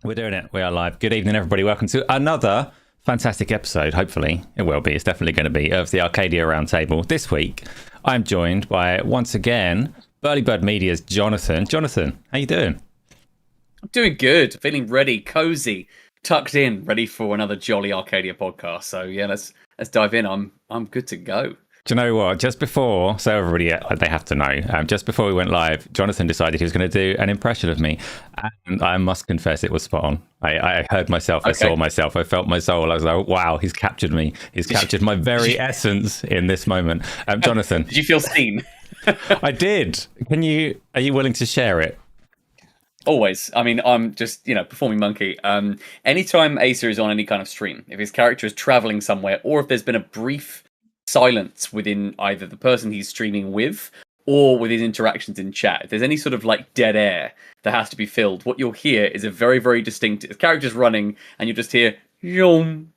We're doing it. We are live. Good evening, everybody. Welcome to another fantastic episode. Hopefully, it will be. It's definitely going to be of the Arcadia Roundtable. This week, I'm joined by, once again, Burly Bird Media's Jonathan. Jonathan, how you doing? I'm doing good. Feeling ready, cozy, tucked in, ready for another jolly Arcadia podcast. So yeah, let's dive in. I'm good to go. Do you know what? Just before, so everybody, they have to know, just before we went live, Jonathan decided he was going to do an impression of me. And I must confess, it was spot on. I heard myself, I saw myself, I felt my soul. I was like, wow, he's captured me. He's captured my very essence in this moment. Jonathan. Did you feel seen? I did. Are you willing to share it? Always. I mean, I'm just, performing monkey. Anytime Asa is on any kind of stream, if his character is traveling somewhere, or if there's been a brief silence within either the person he's streaming with or with his interactions in chat, if there's any sort of like dead air that has to be filled, what you'll hear is a very, very distinct, the character's running and you just hear Yum.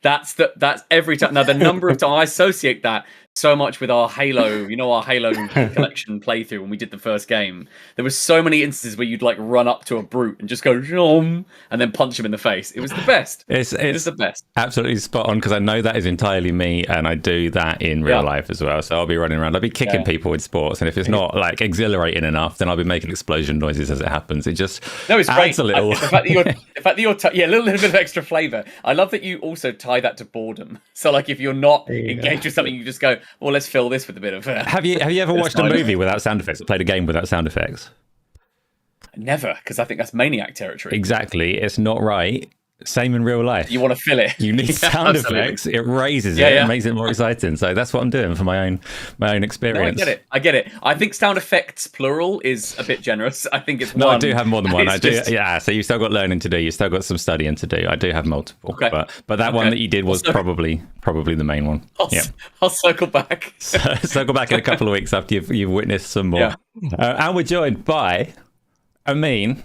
That's every time. Now the number of times I associate that so much with our Halo, our Halo collection playthrough when we did the first game. There were so many instances where you'd like run up to a brute and just go Yum, and then punch him in the face. It was the best. It's the best. Absolutely spot on, because I know that is entirely me, and I do that in real life as well. So I'll be running around, I'll be kicking people in sports, and if it's not like exhilarating enough, then I'll be making explosion noises as it happens. It just it's adds great. a little. The fact that you're a little bit of extra flavor. I love that you also tie that to boredom. So like if you're not engaged with something, you just go, well, let's fill this with a bit of. Have you ever watched a movie without sound effects? Or played a game without sound effects? Never, because I think that's maniac territory. Exactly, it's not right. Same in real life. You want to fill it. You need sound effects. It raises it. It makes it more exciting. So that's what I'm doing for my own experience. No, I get it. I think sound effects plural is a bit generous. I think it's no. One. I do have more than one. I do. Yeah. So you've still got learning to do. You've still got some studying to do. I do have multiple. Okay. But that one that you did was probably the main one. I'll circle back. Circle back in a couple of weeks after you've witnessed some more. Yeah. And we're joined by Amin,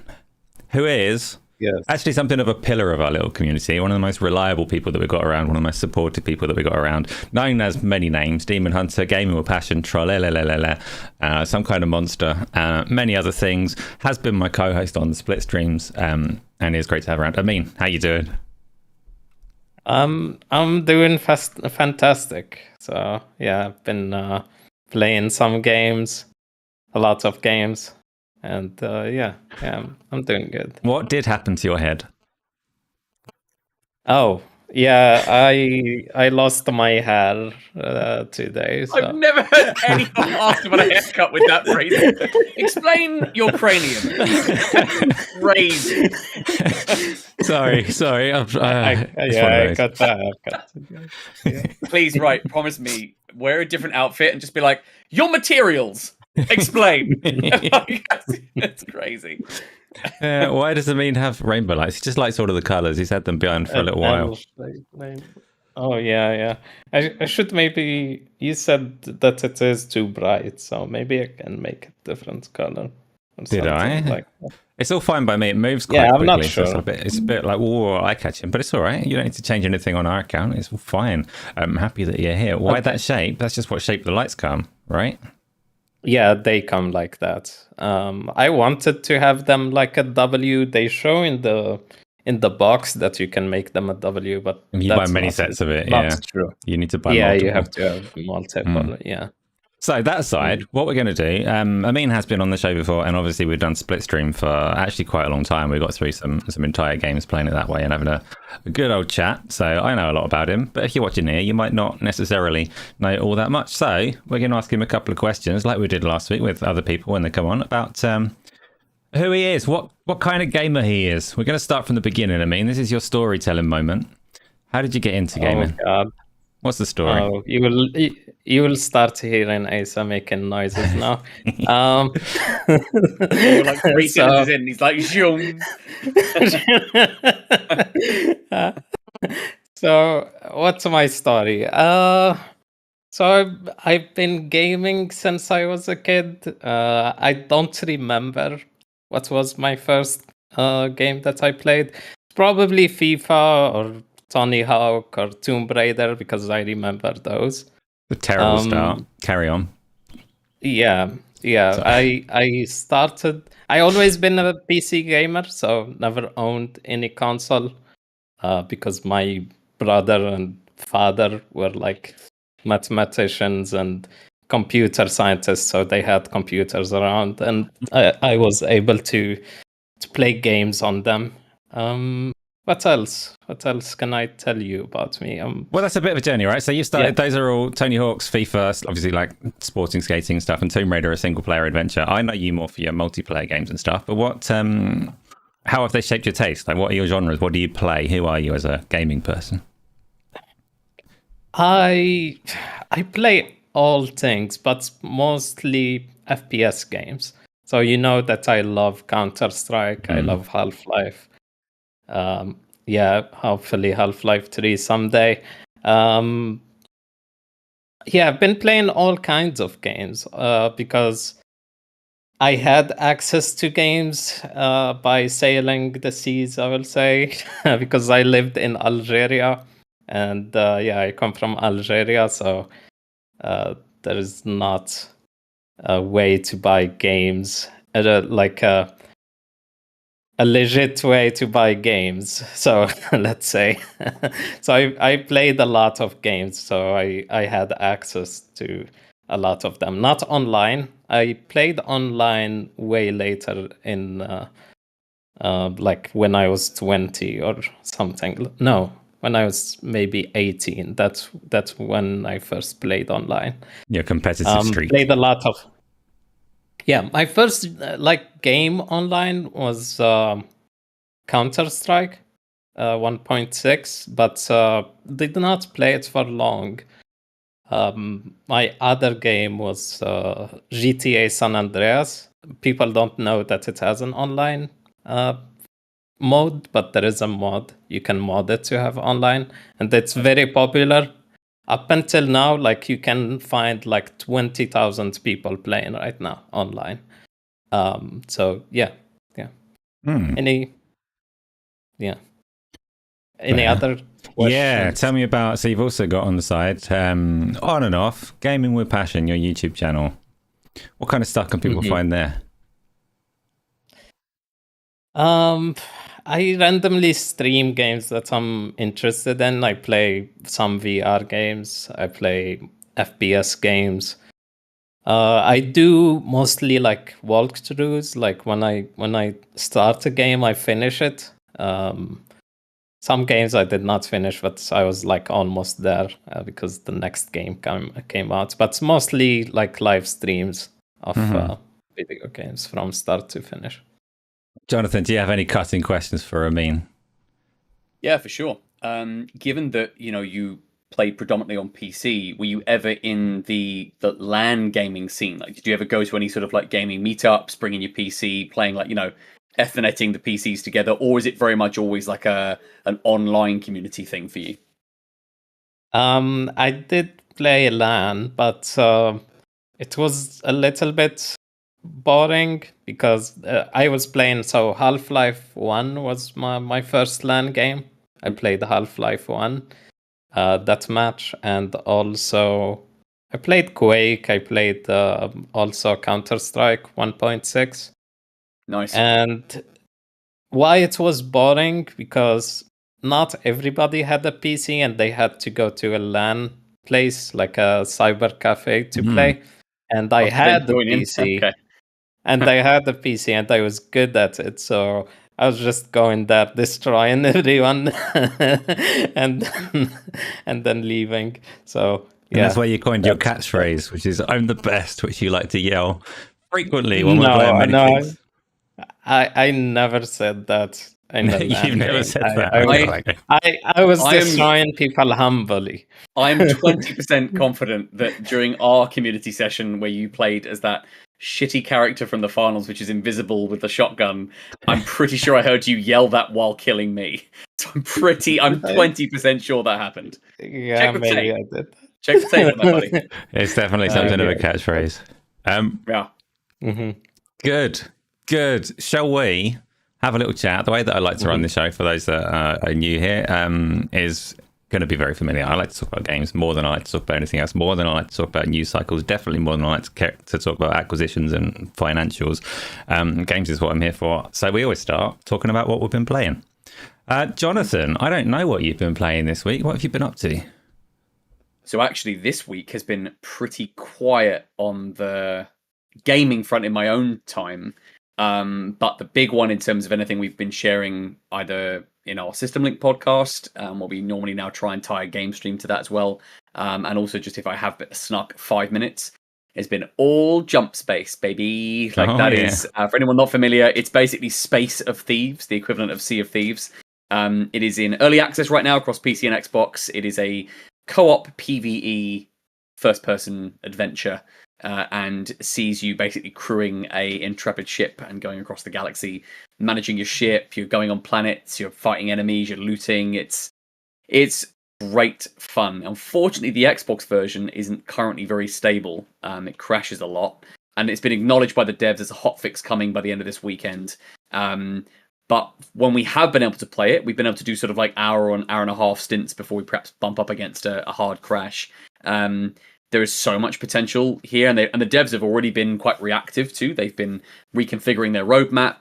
who is. Yes. Actually, something of a pillar of our little community, one of the most reliable people that we've got around, one of the most supportive people that we've got around, known as many names: Demon Hunter, Gaming with Passion, Troll, some kind of monster, many other things. Has been my co-host on the split streams, and it's great to have around. Amin, how you doing? I'm doing fantastic. So yeah, I've been playing some games, a lot of games. And I'm doing good. What did happen to your head? Oh, yeah, I lost my hair today. So. I've never heard anyone ask about a haircut with that phrase. Explain your cranium. Crazy. Sorry. I got that haircut. Please, promise me, wear a different outfit and just be like, your materials. Explain. It's crazy. Why does Amin have rainbow lights? He just likes all of the colours. He's had them behind for a little while. Oh yeah. I should maybe. You said that it is too bright, so maybe I can make a different color. Did I? Like that. It's all fine by me. It moves quite quickly. I'm not sure. So it's a bit like eye catching, but it's all right. You don't need to change anything on our account. It's all fine. I'm happy that you're here. Why that shape? That's just what shape the lights come, right? Yeah, they come like that. I wanted to have them like a W. They show in the box that you can make them a W, but you buy many sets of it. That's true. You need to buy. multiple. You have to have multiple. Yeah. So that aside, what we're going to do, Amin has been on the show before, and obviously we've done split stream for actually quite a long time. We got through some entire games playing it that way and having a good old chat. So I know a lot about him, but if you're watching here, you might not necessarily know all that much. So we're going to ask him a couple of questions, like we did last week with other people when they come on, about who he is, what kind of gamer he is. We're going to start from the beginning. Amin, this is your storytelling moment. How did you get into gaming? Oh God. What's the story? Oh, you will start hearing Asa making noises now. You're like 3 sentences in, he's like, zoom. So, what's my story? So I've been gaming since I was a kid. I don't remember what was my first game that I played. Probably FIFA or Tony Hawk or Tomb Raider, because I remember those. A terrible start. Carry on. Yeah. Yeah, So- I started. I always been a PC gamer, so never owned any console. Because my brother and father were like mathematicians and computer scientists, so they had computers around, and I was able to play games on them. What else? What else can I tell you about me? Well, that's a bit of a journey, right? So you started, Yeah. those are all Tony Hawk's, FIFA, obviously like sporting, skating stuff, and Tomb Raider, a single player adventure. I know you more for your multiplayer games and stuff, but how have they shaped your taste? Like, what are your genres? What do you play? Who are you as a gaming person? I play all things, but mostly FPS games. So you know that I love Counter-Strike, I love Half-Life. Yeah, hopefully Half-Life 3 someday. Yeah, I've been playing all kinds of games because I had access to games by sailing the seas, I will say, because I lived in Algeria. And yeah, I come from Algeria, so there is not a way to buy games, like a legit way to buy games. So let's say, so I played a lot of games, so I had access to a lot of them. Not online. I played online way later in like when I was 20 or something. No, when I was maybe 18. That's when I first played online. Your competitive streak. Played a lot of. Yeah, my first like game online was Counter Strike 1.6, but did not play it for long. My other game was GTA San Andreas. People don't know that it has an online mode, but there is a mod. You can mod it to have online, and it's very popular. Up until now, like you can find like 20,000 people playing right now online. So yeah. Any other questions? Yeah, tell me about. So you've also got on the side, on and off, gaming with passion. Your YouTube channel. What kind of stuff can people find there? I randomly stream games that I'm interested in. I play some VR games. I play FPS games. I do mostly like walkthroughs. Like when I start a game, I finish it. Some games I did not finish, but I was like almost there because the next game came out. But mostly like live streams of video games from start to finish. Jonathan, do you have any cutting questions for Amin? Yeah, for sure. Given that you played predominantly on PC, were you ever in the LAN gaming scene? Like, did you ever go to any sort of like gaming meetups, bringing your PC, playing like Etherneting the PCs together, or is it very much always like an online community thing for you? I did play LAN, but it was a little bit boring because I was playing. So Half-Life 1 was my first LAN game. I played Half-Life 1 that match, and also I played Quake. I played also Counter-Strike 1.6. Nice. And why it was boring? Because not everybody had a PC and they had to go to a LAN place like a cyber cafe to play. And I had the PC. Okay. And I had the PC and I was good at it. So I was just going there, destroying everyone and and then leaving. So yeah. And that's why you coined your catchphrase, which is "I'm the best," which you like to yell frequently when we're playing many things. I never said that. You've never said that. I was destroying people humbly. I'm 20% confident that during our community session where you played as that shitty character from the finals, which is invisible with the shotgun, I'm pretty sure I heard you yell that while killing me. So I'm 20% sure that happened. Yeah, maybe I did. Check the tape on that, buddy. It's definitely something of a catchphrase. Yeah. Good. Shall we have a little chat? The way that I like to run the show, for those that are new here, is going to be very familiar. I like to talk about games more than I like to talk about anything else, more than I like to talk about news cycles, definitely more than I like to talk about acquisitions and financials. Games is what I'm here for. So we always start talking about what we've been playing. Jonathan, I don't know what you've been playing this week. What have you been up to? So actually, this week has been pretty quiet on the gaming front in my own time. But the big one in terms of anything we've been sharing either in our System Link podcast, what we normally now try and tie a game stream to that as well. And also just if I have snuck 5 minutes, it's been all Jump Space, baby. Is, for anyone not familiar, it's basically Space of Thieves, the equivalent of Sea of Thieves. It is in early access right now across PC and Xbox. It is a co-op PvE first-person adventure. And sees you basically crewing a intrepid ship and going across the galaxy, managing your ship. You're going on planets. You're fighting enemies. You're looting. It's great fun. Unfortunately, the Xbox version isn't currently very stable. It crashes a lot, and it's been acknowledged by the devs as a hotfix coming by the end of this weekend. But when we have been able to play it, we've been able to do sort of like hour and a half stints before we perhaps bump up against a hard crash. There is so much potential here, and the devs have already been quite reactive too. They've been reconfiguring their roadmap,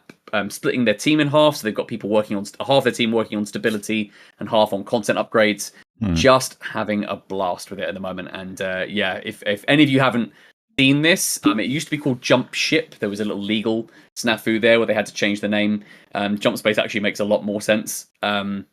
splitting their team in half, so they've got people working on half their team working on stability and half on content upgrades. Just having a blast with it at the moment. And if any of you haven't seen this, it used to be called Jump Ship. There was a little legal snafu there where they had to change the name. Jump Space actually makes a lot more sense. It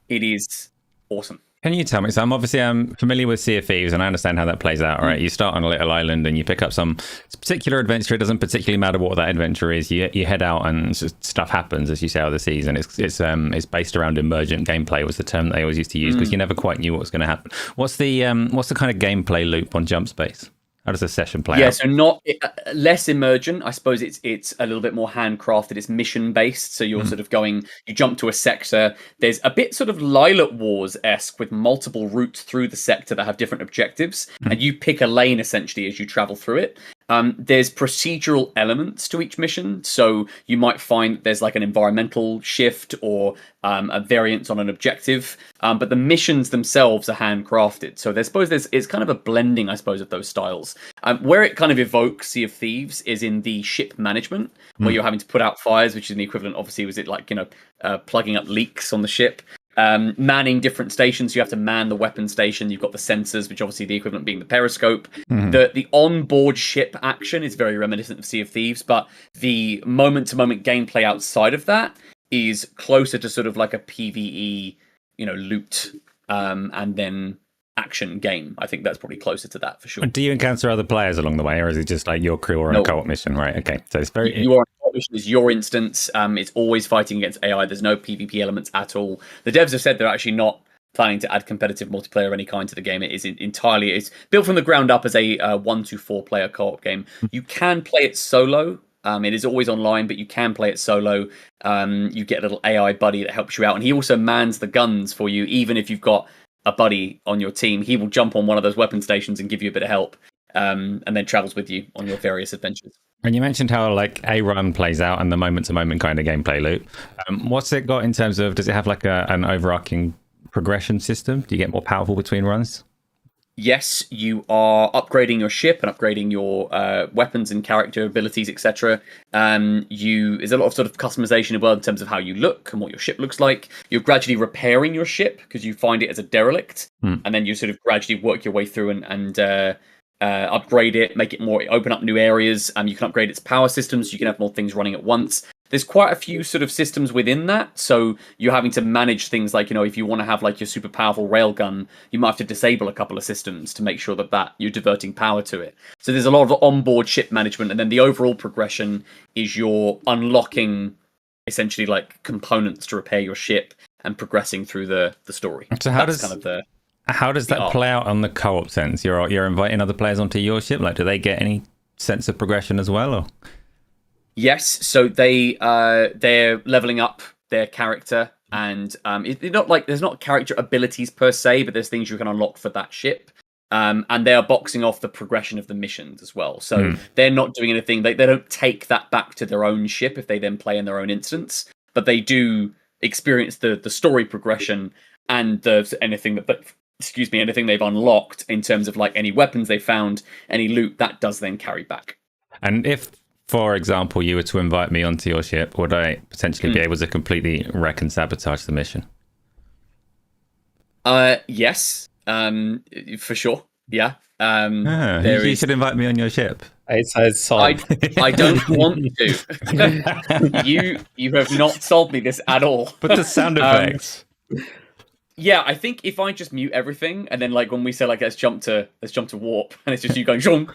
is awesome. Can you tell me? So I'm familiar with Sea of Thieves, and I understand how that plays out. Right, you start on a little island, and you pick up some particular adventure. It doesn't particularly matter what that adventure is. You head out, and stuff happens as you sail the seas. And it's based around emergent gameplay was the term they always used to use because you never quite knew what was going to happen. What's the kind of gameplay loop on Jump Space? How does the session play out? Yeah, so not less emergent. I suppose it's a little bit more handcrafted. It's mission based. So you're sort of you jump to a sector. There's a bit sort of Lilac Wars-esque with multiple routes through the sector that have different objectives. And you pick a lane essentially as you travel through it. There's procedural elements to each mission. So you might find there's like an environmental shift or a variance on an objective. But the missions themselves are handcrafted. So it's kind of a blending, I suppose, of those styles. Where it kind of evokes Sea of Thieves is in the ship management, where you're having to put out fires, which is the equivalent, obviously, was it like, plugging up leaks on the ship. Manning different stations. You have to man the weapon station. You've got the sensors, which obviously the equivalent being the periscope. The on-board ship action is very reminiscent of Sea of Thieves, but the moment-to-moment gameplay outside of that is closer to sort of like a PvE, loot, and then action game. I think that's probably closer to that for sure. Do you encounter other players along the way, or is it just like your crew or a co-op mission? Right. Okay. So it's very. You are mission is your instance. It's always fighting against AI. There's no PvP elements at all. The devs have said they're actually not planning to add competitive multiplayer of any kind to the game. It is it's built from the ground up as a 1 to 4 player co-op game. You can play it solo. It is always online, but you can play it solo. You get a little AI buddy that helps you out, and he also mans the guns for you. Even if you've got a buddy on your team, he will jump on one of those weapon stations and give you a bit of help, and then travels with you on your various adventures. And you mentioned how like a run plays out and the moment-to-moment kind of gameplay loop. What's it got in terms of? Does it have like an overarching progression system? Do you get more powerful between runs? Yes, you are upgrading your ship and upgrading your weapons and character abilities, etc. There's a lot of sort of customization as well in terms of how you look and what your ship looks like. You're gradually repairing your ship because you find it as a derelict, and then you sort of gradually work your way through and upgrade it, make it more, open up new areas. You can upgrade its power systems, so you can have more things running at once. There's quite a few sort of systems within that, so you're having to manage things like, if you want to have like your super powerful railgun, you might have to disable a couple of systems to make sure that you're diverting power to it. So there's a lot of onboard ship management, and then the overall progression is you're unlocking essentially like components to repair your ship and progressing through the story. So how does that play out on the co-op sense? You're inviting other players onto your ship. Like, do they get any sense of progression as well? Or? Yes. So they're leveling up their character, and it's not like there's not character abilities per se, but there's things you can unlock for that ship. And they are boxing off the progression of the missions as well. So they're not doing anything. They don't take that back to their own ship if they then play in their own instance, but they do experience the story progression and anything they've unlocked in terms of like any weapons they found, any loot that does then carry back. And if, for example, you were to invite me onto your ship, would I potentially be able to completely wreck and sabotage the mission? Yes, for sure. Yeah. You should invite me on your ship. I don't want to. You have not sold me this at all. But the sound effects. Yeah, I think if I just mute everything and then like when we say like let's jump to warp and it's just you going zhong,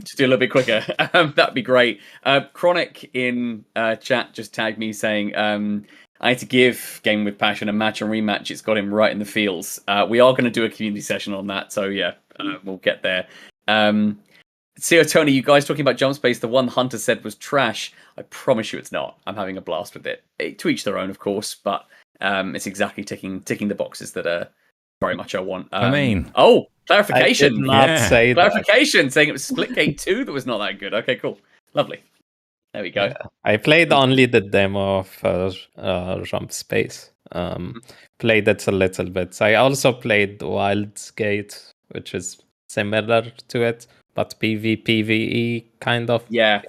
just do a little bit quicker. That'd be great. Chronic in chat just tagged me saying I need to give Game with Passion a match and rematch. It's got him right in the feels. We are going to do a community session on that, so yeah, we'll get there. CEO Tony, you guys talking about Jump Space, the one Hunter said was trash. I promise you it's not. I'm having a blast with it. To each their own, of course, but it's exactly ticking the boxes that are very much I want. Clarification. I did not say clarification, saying it was Splitgate 2 that was not that good. Okay, cool. Lovely. There we go. Yeah. I played only the demo of Jump Space. Played it a little bit. I also played Wild's Gate, which is similar to it, but PvE kind of. Yeah.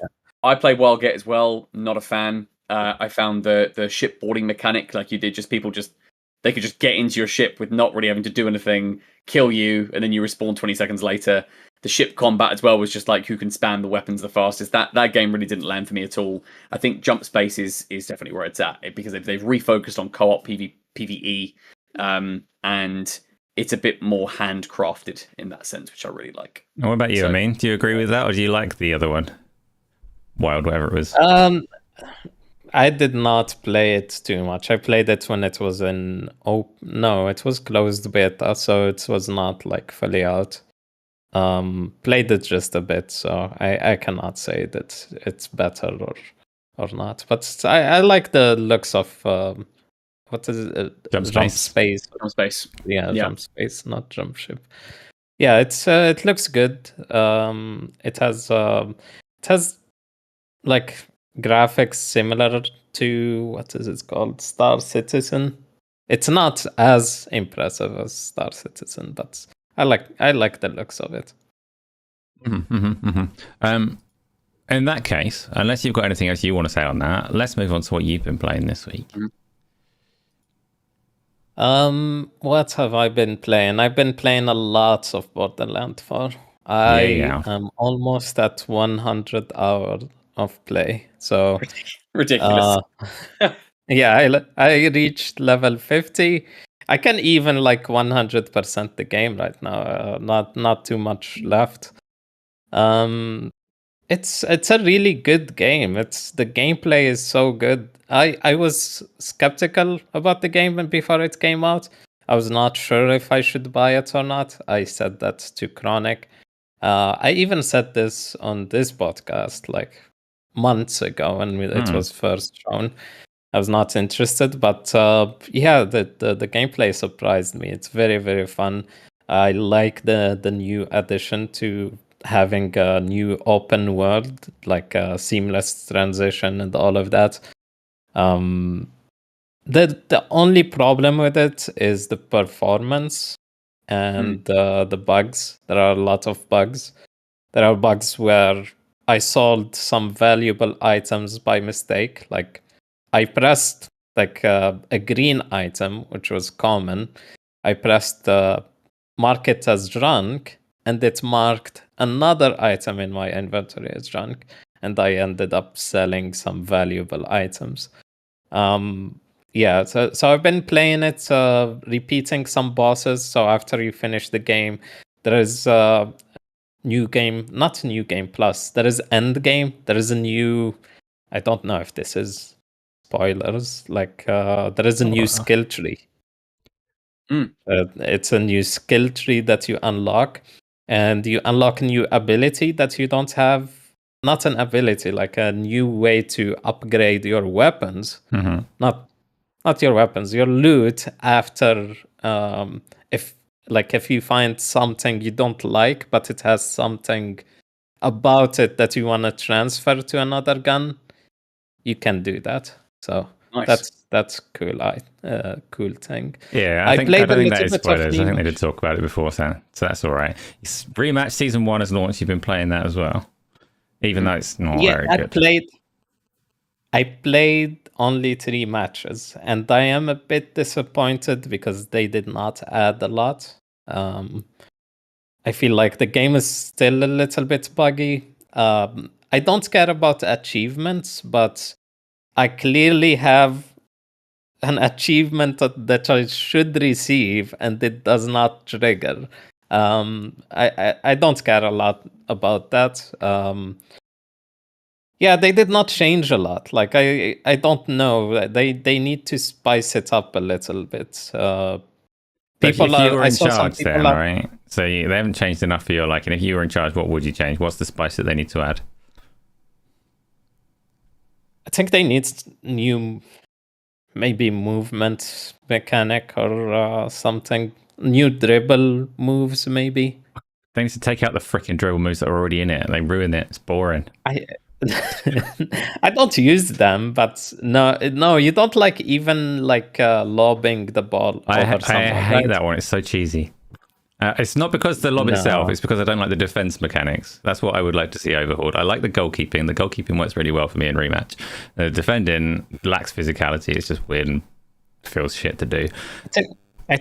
I played Wildgate as well. Not a fan. I found the shipboarding mechanic, like you did, they could just get into your ship with not really having to do anything, kill you, and then you respawn 20 seconds later. The ship combat as well was just like who can spam the weapons the fastest. That game really didn't land for me at all. I think Jump Space is definitely where it's at because they've refocused on co-op PvE, and it's a bit more handcrafted in that sense, which I really like. What about you, Amin? Do you agree with that, or do you like the other one? Wild, whatever it was. I did not play it too much. I played it when it was it was closed beta, so it was not like fully out. Played it just a bit, so I cannot say that it's better or not. But I like the looks of what is it? Jump Space. Jump Space. Yeah, Jump Space, not Jump Ship. Yeah, it looks good. It has like graphics similar to what is it called, Star Citizen. It's not as impressive as Star Citizen, but I like the looks of it. In that case, unless you've got anything else you want to say on that, let's move on to what you've been playing this week. What have I been playing? I've been playing a lot of Borderlands 4. I am almost at 100 hours of play. So ridiculous. I reached level 50. I can even like 100% the game right now. Not too much left. It's a really good game. The gameplay is so good. I was skeptical about the game before it came out. I was not sure if I should buy it or not. I said that to Chronic. I even said this on this podcast like months ago when it was first shown. I was not interested, but the gameplay surprised me. It's very, very fun. I like the new addition to having a new open world, like a seamless transition and all of that. The only problem with it is the performance and the bugs. There are a lot of bugs. There are bugs where I sold some valuable items by mistake. Like I pressed like a green item, which was common. I pressed mark it as junk, and it marked another item in my inventory as junk, and I ended up selling some valuable items. So I've been playing it, repeating some bosses. So after you finish the game, there is new game, not new game plus. There is end game. There is a new. I don't know if this is spoilers. Like there is a new skill tree. It's a new skill tree that you unlock, and you unlock a new ability that you don't have. Not an ability, like a new way to upgrade your weapons. Not your weapons, your loot. After if you find something you don't like, but it has something about it that you want to transfer to another gun, you can do that. So nice. That's cool. Cool thing. Yeah, I don't played a think that little is bit of spoilers. I think they Rematch. did talk about it before, so that's all right. Rematch Season 1 has launched. You've been playing that as well, even though it's not Yeah, very I good. played only 3 matches, and I am a bit disappointed because they did not add a lot. I feel like the game is still a little bit buggy. I don't care about achievements, but I clearly have an achievement that I should receive, and it does not trigger. I don't care a lot about that. Yeah, they did not change a lot. Like I don't know. They need to spice it up a little bit. But if you were I in saw some charge people then, are. right? So they haven't changed enough for your liking. If you were in charge, what would you change? What's the spice that they need to add? I think they need new, maybe movement mechanic or something. New dribble moves, maybe. They need to take out the freaking dribble moves that are already in it. They ruin it. It's boring. I I don't use them, but no, you don't like even like lobbing the ball I over someone, hate right? that one. It's so cheesy. It's not because the lob itself. No. It's because I don't like the defense mechanics. That's what I would like to see overhauled. I like the goalkeeping. The goalkeeping works really well for me in Rematch. The defending lacks physicality. It's just weird and feels shit to do. I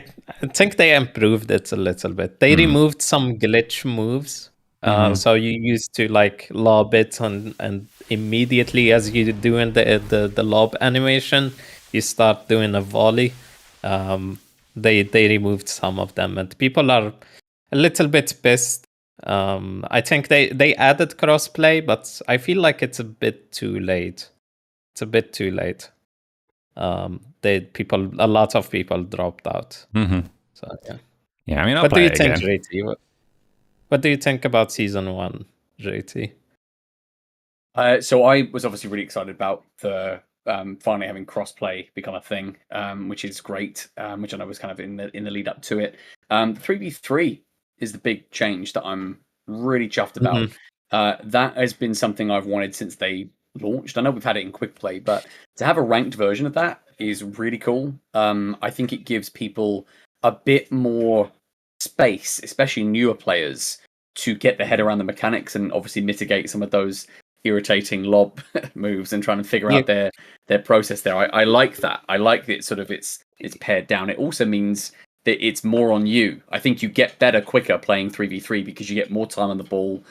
think they improved it a little bit. They removed some glitch moves. So you used to like lob it and immediately as you do in the lob animation, you start doing a volley. They removed some of them, and people are a little bit pissed. I think they added crossplay, but I feel like it's a bit too late. It's a bit too late. A lot of people dropped out. Mm-hmm. So yeah. Yeah, I mean, I'll What do play you it think, again. JT? What do you think about season 1, JT? So I was obviously really excited about the finally having crossplay become a thing, which is great. Which I know was kind of in the lead up to it. 3v3 is the big change that I'm really chuffed about. That has been something I've wanted since they launched. I know we've had it in quick play, but to have a ranked version of that is really cool. I think it gives people a bit more space, especially newer players, to get their head around the mechanics and obviously mitigate some of those irritating lob moves and trying to figure out their process there. I like that. I like that it's pared down. It also means that it's more on you. I think you get better quicker playing 3v3 because you get more time on the ball.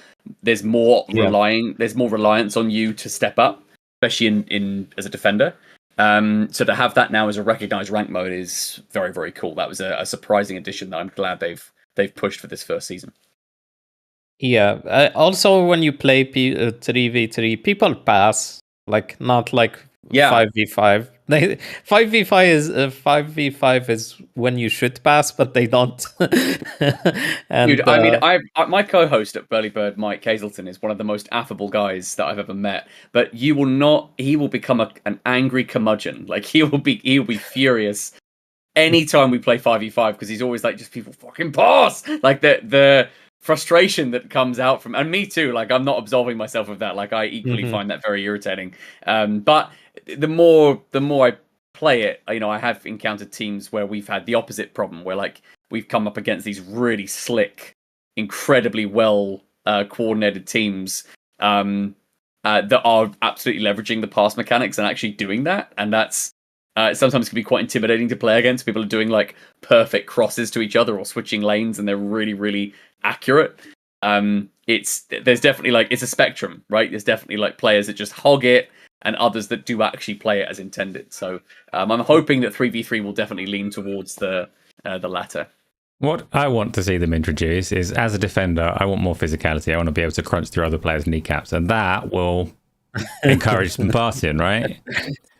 There's more reliance on you to step up, especially in as a defender. So to have that now as a recognized rank mode is very, very cool. That was a surprising addition that I'm glad they've pushed for this first season. Yeah. Also, when you play 3v3, people pass, like not like 5v5. 5v5 is when you should pass, but they don't. And, dude, I mean, my co-host at Burly Bird, Mike Hazelton, is one of the most affable guys that I've ever met. But you will not. He will become an angry curmudgeon. Like he will be furious anytime we play 5v5 because he's always like, just people fucking pass. Like the frustration that comes out from, and me too. Like I'm not absolving myself of that. Like I equally find that very irritating. But the more I play it, I have encountered teams where we've had the opposite problem, where like we've come up against these really slick, incredibly well coordinated teams that are absolutely leveraging the pass mechanics and actually doing that, and that's sometimes can be quite intimidating to play against. People are doing like perfect crosses to each other or switching lanes, and they're really, really accurate. There's definitely like it's a spectrum, right? There's definitely like players that just hog it, and others that do actually play it as intended. So I'm hoping that 3v3 will definitely lean towards the latter. What I want to see them introduce is, as a defender, I want more physicality. I want to be able to crunch through other players' kneecaps, and that will encourage some passing, right?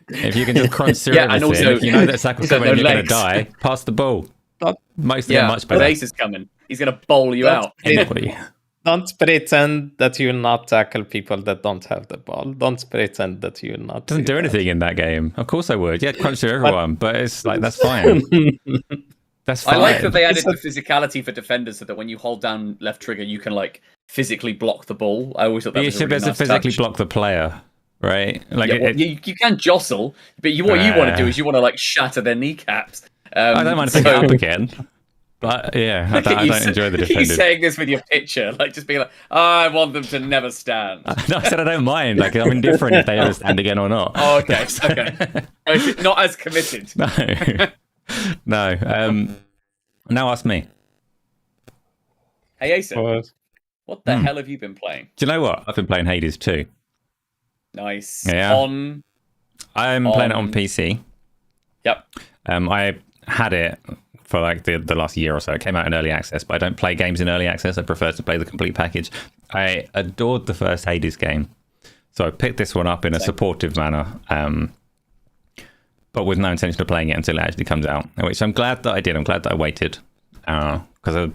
If you can just crunch through everything, and also, if you know that Saka's coming and you're going to die, pass the ball. Most of them much better. Ace is coming. He's going to bowl you out. Anybody. Don't pretend that you not tackle people that don't have the ball. Don't pretend that you not. Doesn't do anything in that game. Of course I would. Yeah, crunch through everyone, but it's like that's fine. That's fine. I like that they added the physicality for defenders, so that when you hold down left trigger, you can like physically block the ball. I always thought that was you should be able to physically block the player. right? Like you can jostle, but what you want to do is you want to like shatter their kneecaps. I don't mind to pick it up again. But yeah, I don't enjoy the defending. You saying this with your picture, like just being like, I want them to never stand. No, I said I don't mind. Like I'm indifferent if they ever stand again or not. Oh, okay, okay. Not as committed. No. Now ask me. Hey, Asa, what the hell have you been playing? Do you know what? I've been playing Hades 2. Nice. Yeah. I'm playing it on PC. Yep. I had it for like the last year or so. It came out in early access, but I don't play games in early access. I prefer to play the complete package. I adored the first Hades game, so I picked this one up in a supportive manner, but with no intention of playing it until it actually comes out, which I'm glad that I did. I'm glad that I waited, because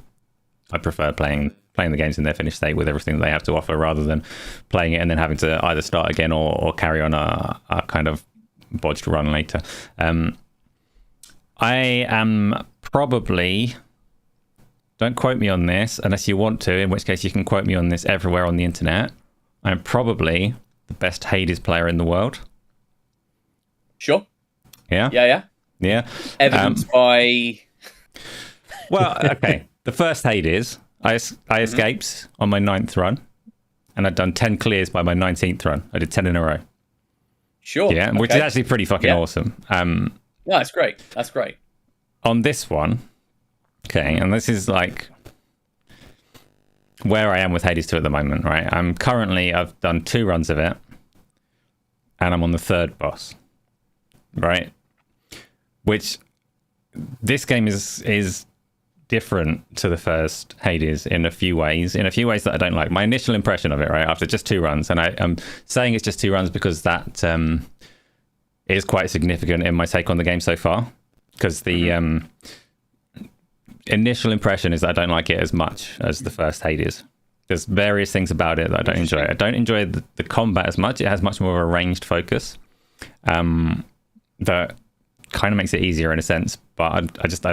I prefer playing the games in their finished state with everything they have to offer, rather than playing it and then having to either start again or carry on a kind of bodged run later. I am probably, don't quote me on this unless you want to, in which case you can quote me on this everywhere on the internet, I'm probably the best Hades player in the world. Sure. Yeah? Yeah. Evidenced by... Well, okay. The first Hades, I escaped on my 9th run, and I'd done 10 clears by my 19th run. I did 10 in a row. Sure. Yeah, which is actually pretty fucking awesome. Yeah, that's great. That's great. On this one, okay, and this is like where I am with Hades 2 at the moment, right? I've done 2 runs of it, and I'm on the 3rd boss, right? Which this game is different to the first Hades in a few ways that I don't like. My initial impression of it, right, after just 2 runs, and I'm saying it's just 2 runs because that is quite significant in my take on the game so far, because the initial impression is that I don't like it as much as the first Hades. There's various things about it that I don't enjoy. I don't enjoy the combat as much. It has much more of a ranged focus that kind of makes it easier in a sense, but I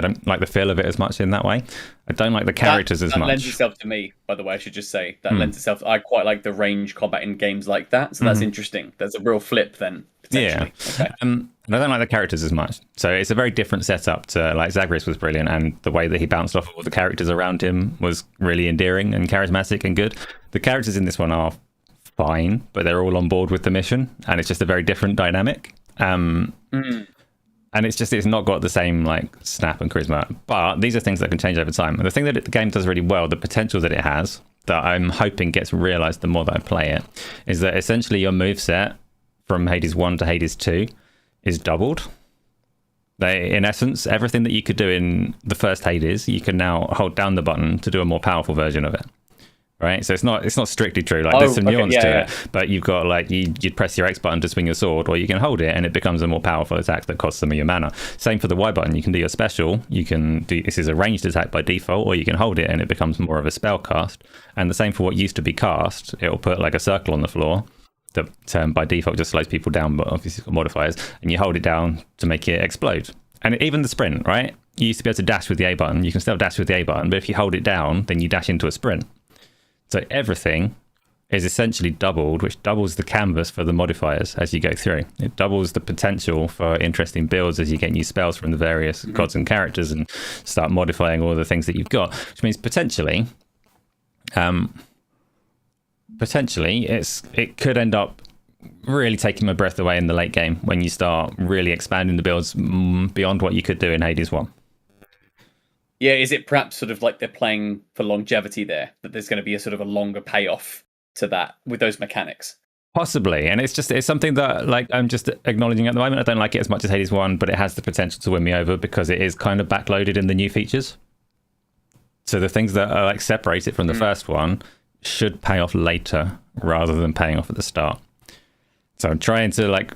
don't like the feel of it as much in that way. I don't like the characters as much. That lends itself to me, by the way, I should just say. That lends itself... I quite like the range combat in games like that, so that's interesting. There's a real flip then, potentially. Yeah. Okay. And I don't like the characters as much. So it's a very different setup to... Like, Zagreus was brilliant, and the way that he bounced off of all the characters around him was really endearing and charismatic and good. The characters in this one are fine, but they're all on board with the mission, and it's just a very different dynamic. And it's not got the same like snap and charisma. But these are things that can change over time. And the thing that the game does really well, the potential that it has, that I'm hoping gets realized the more that I play it, is that essentially your moveset from Hades 1 to Hades 2 is doubled. In essence, everything that you could do in the first Hades, you can now hold down the button to do a more powerful version of it. Right, so it's not strictly true. Like there's some nuance to it, but you've got like you'd press your X button to swing your sword, or you can hold it and it becomes a more powerful attack that costs some of your mana. Same for the Y button. You can do your special. You can do this is a ranged attack by default, or you can hold it and it becomes more of a spell cast. And the same for what used to be cast. It'll put like a circle on the floor that by default just slows people down, but obviously it's got modifiers, and you hold it down to make it explode. And even the sprint, right? You used to be able to dash with the A button. You can still dash with the A button, but if you hold it down, then you dash into a sprint. So everything is essentially doubled, which doubles the canvas for the modifiers as you go through. It doubles the potential for interesting builds as you get new spells from the various gods and characters and start modifying all the things that you've got, which means potentially it could end up really taking my breath away in the late game when you start really expanding the builds beyond what you could do in Hades 1. Yeah, is it perhaps sort of like they're playing for longevity there, that there's going to be a sort of a longer payoff to that with those mechanics? Possibly, and it's something that like I'm just acknowledging at the moment. I don't like it as much as Hades 1, but it has the potential to win me over because it is kind of backloaded in the new features. So the things that are like separate it from the first one should pay off later rather than paying off at the start. So I'm trying to like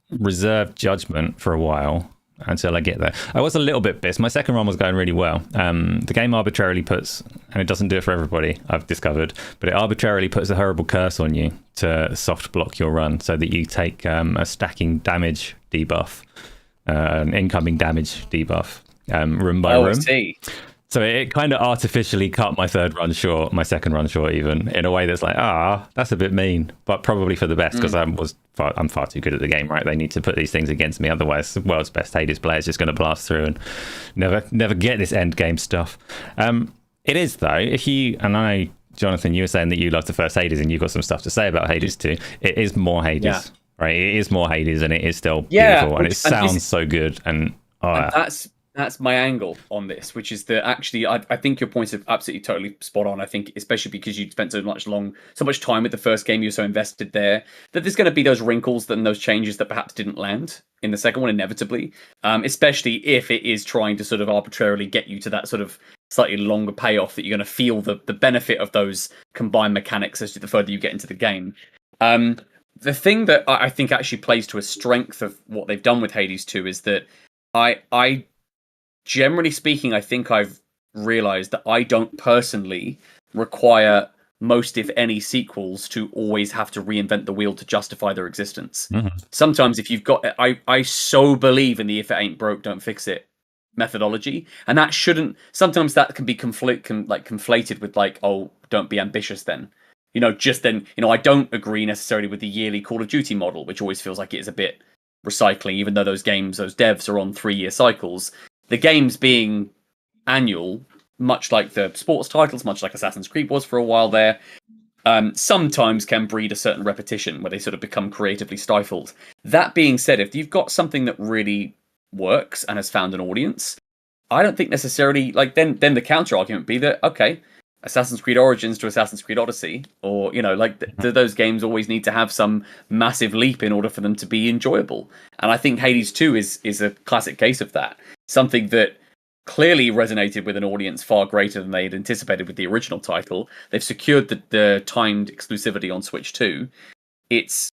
reserve judgment for a while until I get there. I was a little bit pissed. My second run was going really well. The game arbitrarily puts, and it doesn't do it for everybody, I've discovered, but it arbitrarily puts a horrible curse on you to soft block your run so that you take a stacking damage debuff, an incoming damage debuff, room by room. I see. So it kind of artificially cut my my second run short, even in a way that's like, that's a bit mean, but probably for the best because I'm far too good at the game, right? They need to put these things against me, otherwise, the world's best Hades player is just going to blast through and never get this end game stuff. It is though. And I know, Jonathan, you were saying that you loved the first Hades, and you've got some stuff to say about Hades too. It is more Hades, right? It is more Hades, and it is still beautiful, and it sounds so good. And that's my angle on this, which is that actually I think your points are absolutely totally spot on. I think especially because you spent so much time with the first game, you're so invested there, that there's going to be those wrinkles and those changes that perhaps didn't land in the second one inevitably, especially if it is trying to sort of arbitrarily get you to that sort of slightly longer payoff that you're going to feel the benefit of those combined mechanics as the further you get into the game. The thing that I think actually plays to a strength of what they've done with Hades 2 is that I generally speaking, I think I've realized that I don't personally require most, if any, sequels to always have to reinvent the wheel to justify their existence. Sometimes if you've got, I so believe in the if it ain't broke, don't fix it methodology. And that shouldn't, sometimes that can be conflated with like, oh, don't be ambitious then. I don't agree necessarily with the yearly Call of Duty model, which always feels like it is a bit recycling, even though those devs are on 3-year cycles. The games being annual, much like the sports titles, much like Assassin's Creed was for a while there, sometimes can breed a certain repetition where they sort of become creatively stifled. That being said, if you've got something that really works and has found an audience, I don't think necessarily, like, then the counter argument would be that, okay, Assassin's Creed Origins to Assassin's Creed Odyssey, or, do those games always need to have some massive leap in order for them to be enjoyable? And I think Hades 2 is a classic case of that. Something that clearly resonated with an audience far greater than they had anticipated with the original title. They've secured the timed exclusivity on Switch 2. It's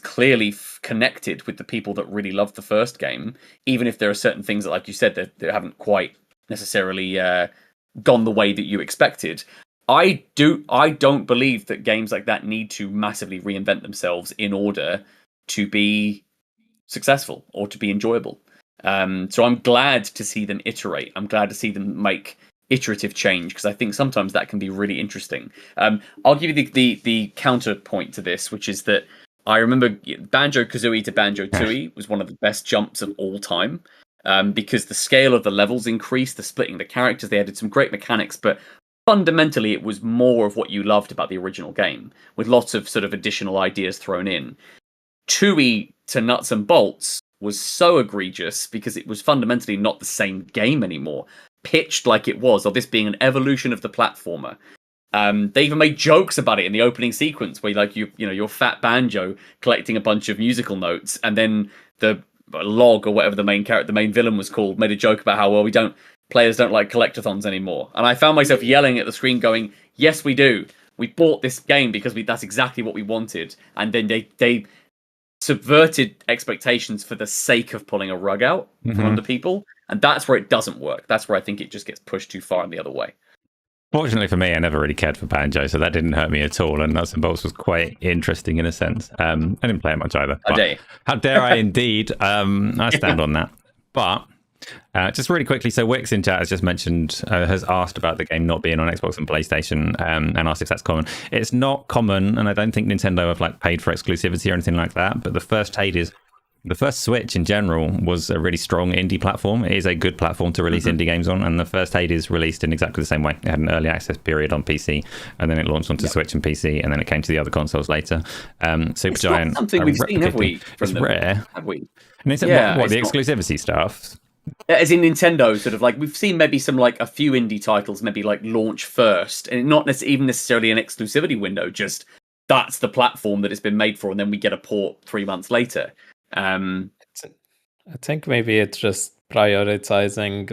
clearly connected with the people that really loved the first game, even if there are certain things that, like you said, that haven't quite necessarily gone the way that you expected. I don't believe that games like that need to massively reinvent themselves in order to be successful or to be enjoyable. So I'm glad to see them iterate. I'm glad to see them make iterative change, because I think sometimes that can be really interesting. I'll give you the counterpoint to this, which is that I remember Banjo-Kazooie to Banjo-Tooie was one of the best jumps of all time, because the scale of the levels increased, the splitting the characters, they added some great mechanics, but fundamentally it was more of what you loved about the original game, with lots of sort of additional ideas thrown in. Tooie to Nuts and Bolts was so egregious because it was fundamentally not the same game anymore, pitched like it was, or this being an evolution of the platformer. They even made jokes about it in the opening sequence, where you're Fat Banjo collecting a bunch of musical notes, and then the Log, or whatever the main villain was called, made a joke about how, well, players don't like collectathons anymore. And I found myself yelling at the screen going, yes, we do. We bought this game because that's exactly what we wanted. And then they subverted expectations for the sake of pulling a rug out from under people. And that's where it doesn't work. That's where I think it just gets pushed too far in the other way. Fortunately for me, I never really cared for Banjo, so that didn't hurt me at all. And Nuts and Bolts was quite interesting in a sense. I didn't play it much either. How dare I indeed? I stand on that. But just really quickly, so Wix in chat has just mentioned, has asked about the game not being on Xbox and PlayStation, and asked if that's common. It's not common, and I don't think Nintendo have paid for exclusivity or anything like that. But the first Switch in general was a really strong indie platform. It is a good platform to release indie games on, and the first Hades released in exactly the same way. It had an early access period on PC, and then it launched onto Switch and PC, and then it came to the other consoles later. Supergiant, not something we've seen, have we? It's rare. Have we? And it's the exclusivity stuff. As in Nintendo, sort of we've seen maybe some a few indie titles maybe launch first, and not even necessarily an exclusivity window. Just that's the platform that it's been made for, and then we get a port 3 months later. I think maybe it's just prioritizing,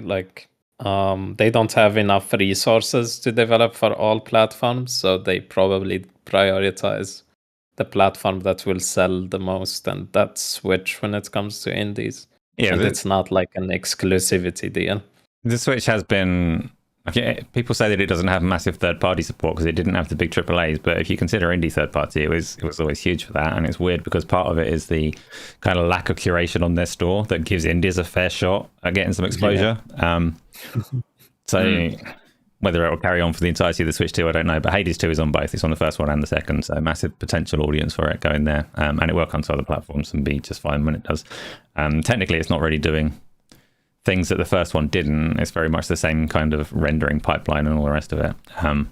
they don't have enough resources to develop for all platforms, so they probably prioritize the platform that will sell the most, and that's Switch when it comes to indies. Yeah, and it's not like an exclusivity deal. The Switch has been... people say that it doesn't have massive third-party support because it didn't have the big AAAs, but if you consider indie third-party, it was always huge for that. And it's weird because part of it is the kind of lack of curation on their store that gives indies a fair shot at getting some exposure. So whether it will carry on for the entirety of the Switch 2, I don't know. But Hades 2 is on both. It's on the first one and the second. So massive potential audience for it going there. And it will come to other platforms and be just fine when it does. Technically, it's not really doing things that the first one didn't. It's very much the same kind of rendering pipeline and all the rest of it. And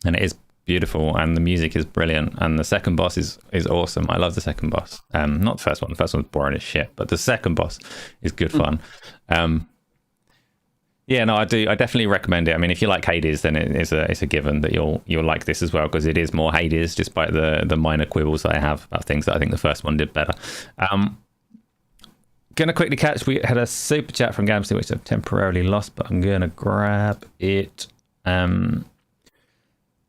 it is beautiful, and the music is brilliant, and the second boss is awesome. I love the second boss. Not the first one. The first one's boring as shit, but the second boss is good fun. Yeah, no, I do. I definitely recommend it. I mean, if you like Hades, then it's a given that you'll like this as well, because it is more Hades, despite the minor quibbles that I have about things that I think the first one did better. Gonna quickly catch. We had a super chat from Gamsey, which I've temporarily lost, but I'm gonna grab it.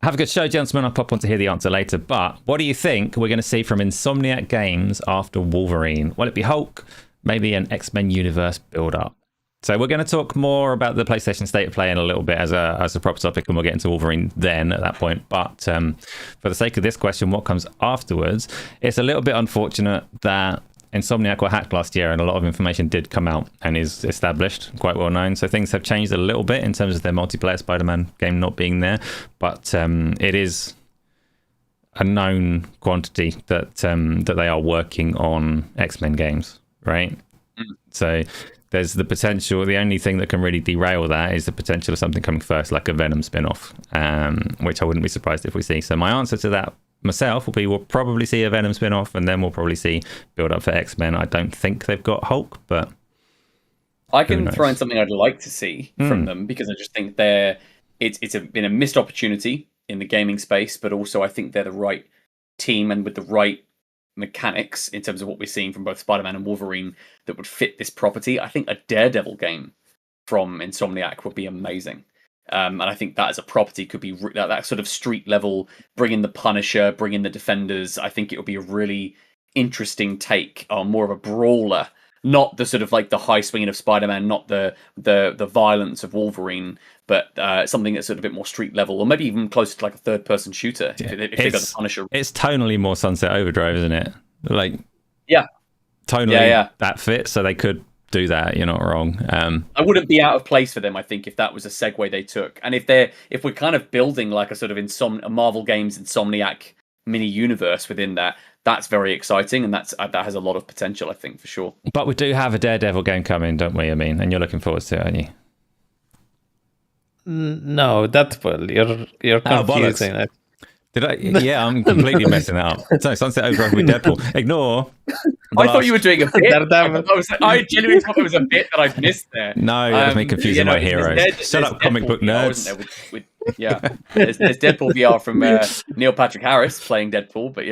Have a good show, gentlemen. I'll pop on to hear the answer later. But what do you think we're going to see from Insomniac Games after Wolverine? Will it be Hulk? Maybe an X-Men universe build-up? So we're going to talk more about the PlayStation State of Play in a little bit as a proper topic, and we'll get into Wolverine then at that point. But for the sake of this question, what comes afterwards? It's a little bit unfortunate that Insomniac were hacked last year, and a lot of information did come out and is established, quite well known. So things have changed a little bit in terms of their multiplayer Spider-Man game not being there, but it is a known quantity that they are working on X-Men games, right? So there's the potential. The only thing that can really derail that is the potential of something coming first, like a Venom spin-off, which I wouldn't be surprised if we see. So my answer to that myself will be we'll probably see a Venom spin-off, and then we'll probably see build up for X-Men. I don't think they've got Hulk, but I can throw in something I'd like to see from them, because I just think it's been a missed opportunity in the gaming space, but also I think they're the right team and with the right mechanics in terms of what we're seeing from both Spider-Man and Wolverine that would fit this property. I think a Daredevil game from Insomniac would be amazing. And I think that as a property could be that sort of street level, bring in the Punisher, bring in the Defenders. I think it would be a really interesting take on more of a brawler, not the sort of like the high swinging of Spider-Man, not the violence of Wolverine, but something that's sort of a bit more street level, or maybe even closer to like a third person shooter. If they got the Punisher, it's tonally more Sunset Overdrive, isn't it? Like, yeah, tonally that fits, so they could do that. You're not wrong. I wouldn't be out of place for them, I think, if that was a segue they took. And if we're kind of building like a sort of a Marvel Games Insomniac mini universe within that, that's very exciting, and that has a lot of potential, I think, for sure. But we do have a Daredevil game coming, don't we? I mean, and you're looking forward to it, aren't you? No, Deadpool. You're confusing it. Did I? Yeah, I'm completely messing it up. So Sunset Overdrive with Deadpool. Ignore. I thought you were doing a bit. I genuinely thought it was a bit that I'd missed there. No, that's me confusing my heroes. Shut up, comic book nerds. There's Deadpool VR from Neil Patrick Harris playing Deadpool, but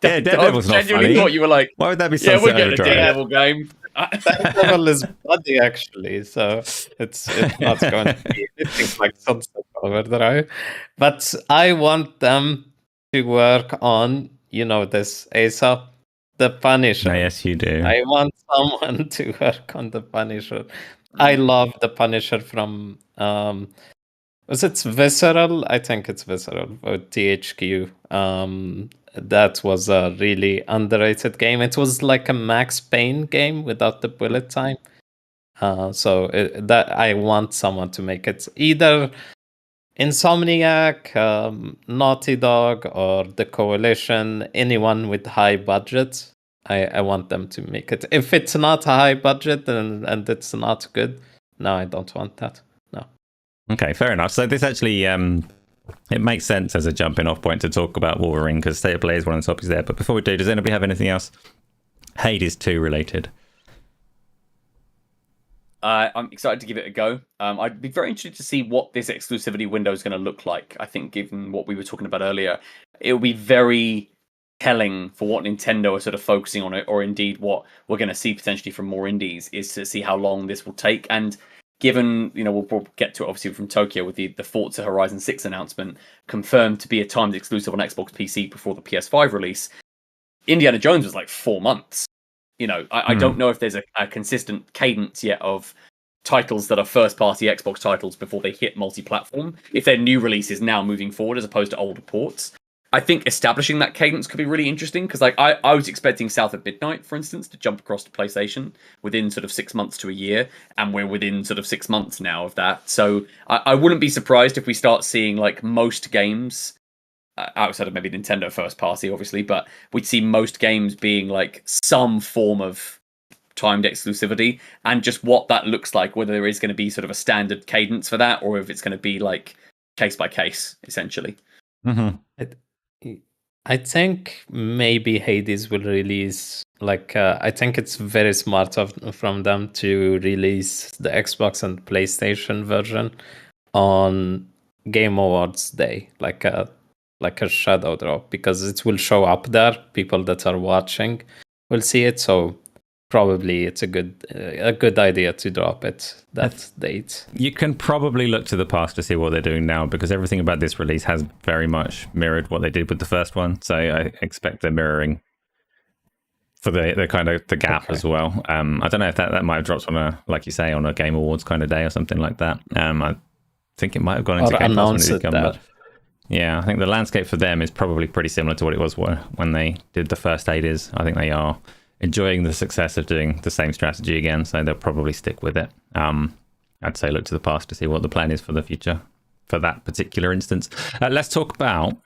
Daredevil's not funny. Thought you were like, why would that be Sunset we're getting Overdrive? a Daredevil game. Daredevil is bloody, actually, so it's not going to be anything like Sunset Overdrive. But I want them to work on, this Asa, the Punisher. Yes, you do. I want someone to work on the Punisher. I love the Punisher from was it Visceral? I think it's Visceral or THQ. That was a really underrated game. It was like a Max Payne game without the bullet time. That I want someone to make it, either Insomniac, Naughty Dog, or the Coalition. Anyone with high budget, I want them to make it. If it's not a high budget and it's not good, no, I don't want that. No. Okay, fair enough. So this actually it makes sense as a jumping off point to talk about Wolverine, because State of Play is one of the topics there. But before we do, does anybody have anything else Hades 2 related? I'm excited to give it a go. I'd be very interested to see what this exclusivity window is going to look like. I think, given what we were talking about earlier, it will be very telling for what Nintendo are sort of focusing on, it, or indeed what we're going to see potentially from more indies, is to see how long this will take. And given, we'll get to it obviously from Tokyo with the Forza Horizon 6 announcement, confirmed to be a timed exclusive on Xbox PC before the PS5 release. Indiana Jones was like 4 months. I don't know if there's a consistent cadence yet of titles that are first-party Xbox titles before they hit multi-platform, if they're new releases now moving forward as opposed to older ports. I think establishing that cadence could be really interesting because, like, I was expecting South of Midnight, for instance, to jump across to PlayStation within sort of 6 months to a year, and we're within sort of 6 months now of that. So I wouldn't be surprised if we start seeing like most games outside of maybe Nintendo first party, obviously, but we'd see most games being like some form of timed exclusivity, and just what that looks like, whether there is going to be sort of a standard cadence for that, or if it's going to be like case by case, essentially. Mm-hmm. I think maybe Hades will release I think it's very smart from them to release the Xbox and PlayStation version on Game Awards Day, like a shadow drop, because it will show up there. People that are watching will see it, so probably it's a good idea to drop it that date. You can probably look to the past to see what they're doing now, because everything about this release has very much mirrored what they did with the first one. So I expect they're mirroring for the kind of the gap as well. I don't know if that might have dropped on a, like you say, on a Game Awards kind of day or something like that. I think it might have gone into Game Pass when it did come, but yeah, I think the landscape for them is probably pretty similar to what it was when they did the first Hades. I think they are enjoying the success of doing the same strategy again, so they'll probably stick with it. I'd say look to the past to see what the plan is for the future for that particular instance. Let's talk about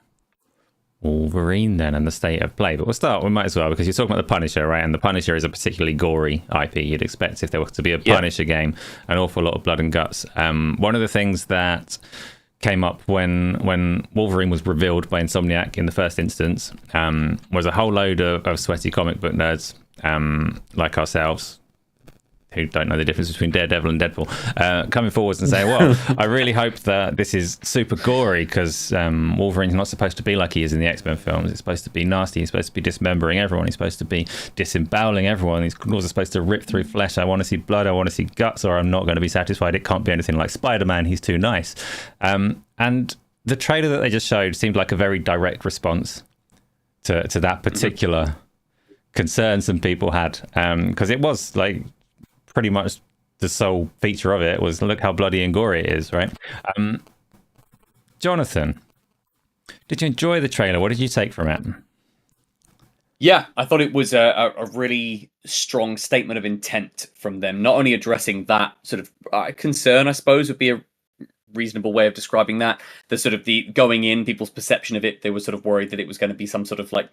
Wolverine then and the state of play, but we might as well, because you're talking about the Punisher, right? And the Punisher is a particularly gory IP. You'd expect if there was to be a Punisher game, an awful lot of blood and guts. One of the things that came up when Wolverine was revealed by Insomniac in the first instance was a whole load of sweaty comic book nerds like ourselves, who don't know the difference between Daredevil and Deadpool, coming forwards and saying, well, I really hope that this is super gory, because Wolverine's not supposed to be like he is in the X-Men films. It's supposed to be nasty. He's supposed to be dismembering everyone. He's supposed to be disemboweling everyone. His claws are supposed to rip through flesh. I want to see blood. I want to see guts, or I'm not going to be satisfied. It can't be anything like Spider-Man. He's too nice. And the trailer that they just showed seemed like a very direct response to that particular concern some people had, because it was like pretty much the sole feature of it was look how bloody and gory it is, right? Jonathan, did you enjoy the trailer? What did you take from it? Yeah, I thought it was a really strong statement of intent from them, not only addressing that sort of concern, I suppose would be a reasonable way of describing that, the sort of the going in, people's perception of it, they were sort of worried that it was going to be some sort of like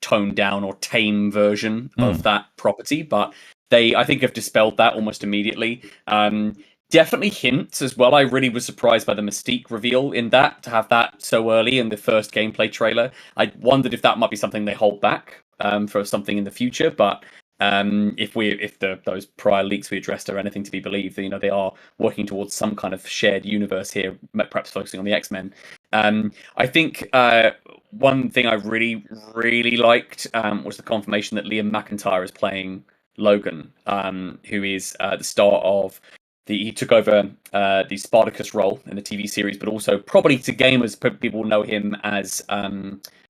toned down or tame version of that property, but they, I think, have dispelled that almost immediately. Definitely hints as well. I really was surprised by the Mystique reveal in that, to have that so early in the first gameplay trailer. I wondered if that might be something they hold back for something in the future, but if those prior leaks we addressed are anything to be believed, you know, they are working towards some kind of shared universe here, perhaps focusing on the X-Men. I think one thing I really, really liked was the confirmation that Liam McIntyre is playing Logan, who is the star of he took over the Spartacus role in the TV series, but also probably to gamers, people know him as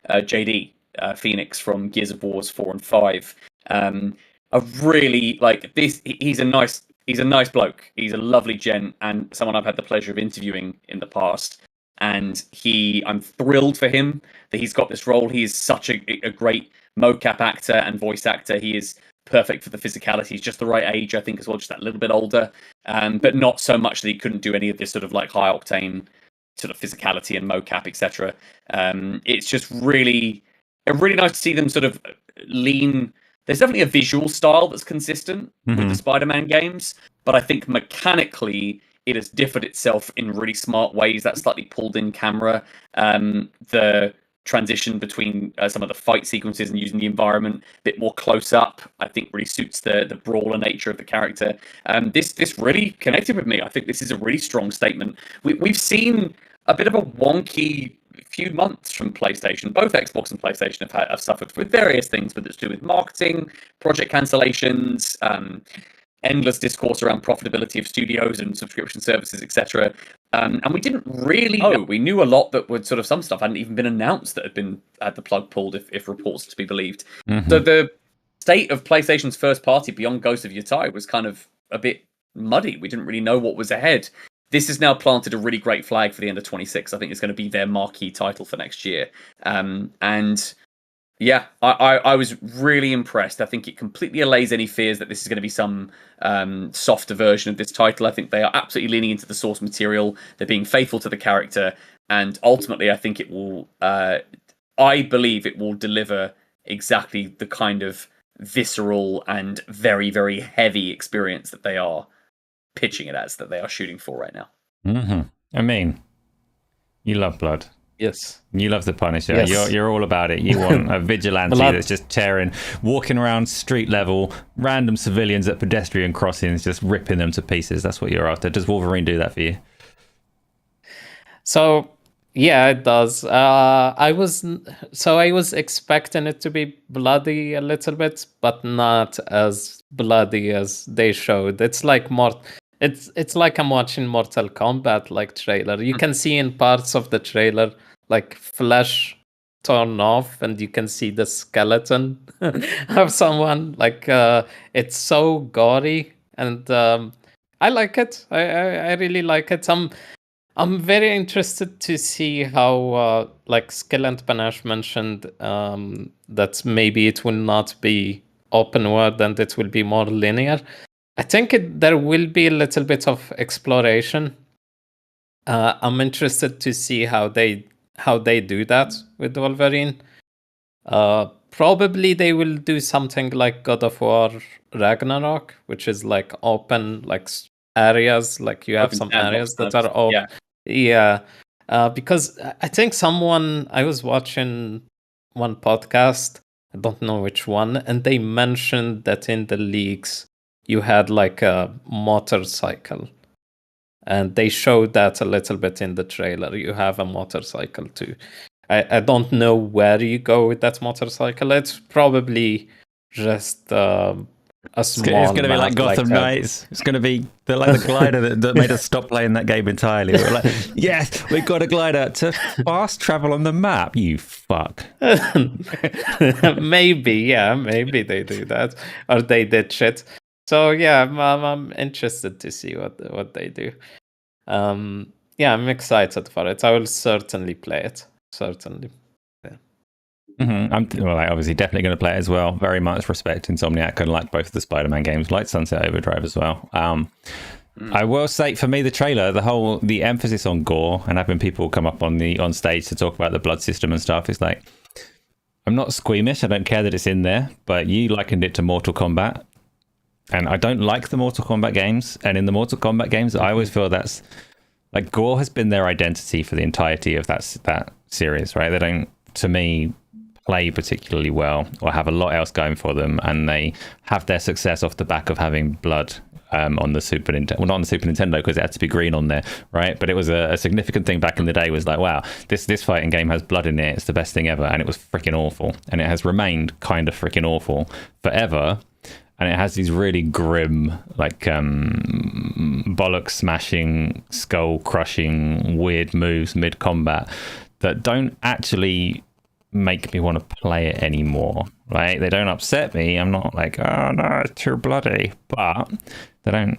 JD Phoenix from Gears of Wars 4 and 5. I really like this. He's a nice bloke. He's a lovely gent, and someone I've had the pleasure of interviewing in the past. And I'm thrilled for him that he's got this role. He is such a great mocap actor and voice actor. He is perfect for the physicality. He's just the right age, I think, as well, just that little bit older, but not so much that he couldn't do any of this sort of like high octane sort of physicality and mocap, etc. It's just really nice to see them sort of lean. There's definitely a visual style that's consistent with the Spider-Man games, but I think mechanically it has differed itself in really smart ways. That slightly pulled in camera, the transition between some of the fight sequences and using the environment a bit more close up, I think really suits the brawler nature of the character. This really connected with me. I think this is a really strong statement. We've seen a bit of a wonky few months from PlayStation. Both Xbox and PlayStation have suffered with various things, but it's to do with marketing, project cancellations, endless discourse around profitability of studios and subscription services, etc. And we didn't really know. We knew a lot that would sort of, some stuff hadn't even been announced that had the plug pulled, if reports to be believed. So the state of PlayStation's first party beyond Ghost of Yotei was kind of a bit muddy. We didn't really know what was ahead. this has now planted a really great flag for the end of 26. I think it's going to be their marquee title for next year. And yeah, I was really impressed. I think it completely allays any fears that this is going to be some softer version of this title. I think they are absolutely leaning into the source material. They're being faithful to the character. And ultimately, I think it will, I believe it will deliver exactly the kind of visceral and very, very heavy experience that they are pitching it as, that they are shooting for right now. Mm-hmm. I mean, you love blood. Yes. You love the Punisher. Yes. You're all about it. You want a vigilante that's just tearing, walking around street level, random civilians at pedestrian crossings, just ripping them to pieces. That's what you're after. Does Wolverine do that for you? So yeah, it does. I was expecting it to be bloody a little bit, but not as bloody as they showed. It's like it's like I'm watching Mortal Kombat like trailer. You can see in parts of the trailer like flesh torn off, and you can see the skeleton of someone. Like it's so gory, and I like it. I really like it. I'm very interested to see how, like Skill and Panache mentioned, that maybe it will not be open world and it will be more linear. I think there will be a little bit of exploration. I'm interested to see how they do that with Wolverine. Probably they will do something like God of War Ragnarok, which is like open, like areas, like you have Open some sandbox areas that kind of, are open. yeah. Yeah, because I think I was watching one podcast, I don't know which one, and they mentioned that in the leagues you had like a motorcycle, and they showed that a little bit in the trailer. You have a motorcycle too. I don't know where you go with that motorcycle. It's probably just a small. It's going to be like Gotham Knights. It's going to be like the glider that made us stop playing that game entirely. We're like, yes, we've got a glider to fast travel on the map. You fuck. Maybe they do that, or they did shit. So yeah, I'm interested to see what they do. Yeah, I'm excited for it. I will certainly play it. Certainly. Mm-hmm. I'm obviously definitely going to play it as well. Very much respect Insomniac and like both of the Spider-Man games, like Sunset Overdrive as well. I will say, for me, the trailer, the emphasis on gore and having people come up on stage to talk about the blood system and stuff is like, I'm not squeamish. I don't care that it's in there, but you likened it to Mortal Kombat, and I don't like the Mortal Kombat games. And in the Mortal Kombat games, I always feel that's like gore has been their identity for the entirety of that series, right? They don't, to me, play particularly well or have a lot else going for them, and they have their success off the back of having blood on the Super Nintendo. Well, not on the Super Nintendo because it had to be green on there, right? But it was a significant thing back in the day. Was like, wow, this fighting game has blood in it. It's the best thing ever, and it was freaking awful, and it has remained kind of freaking awful forever. And it has these really grim, like bollock smashing, skull crushing, weird moves mid combat that don't actually make me want to play it anymore. Right? They don't upset me. I'm not like, oh no, it's too bloody. But they don't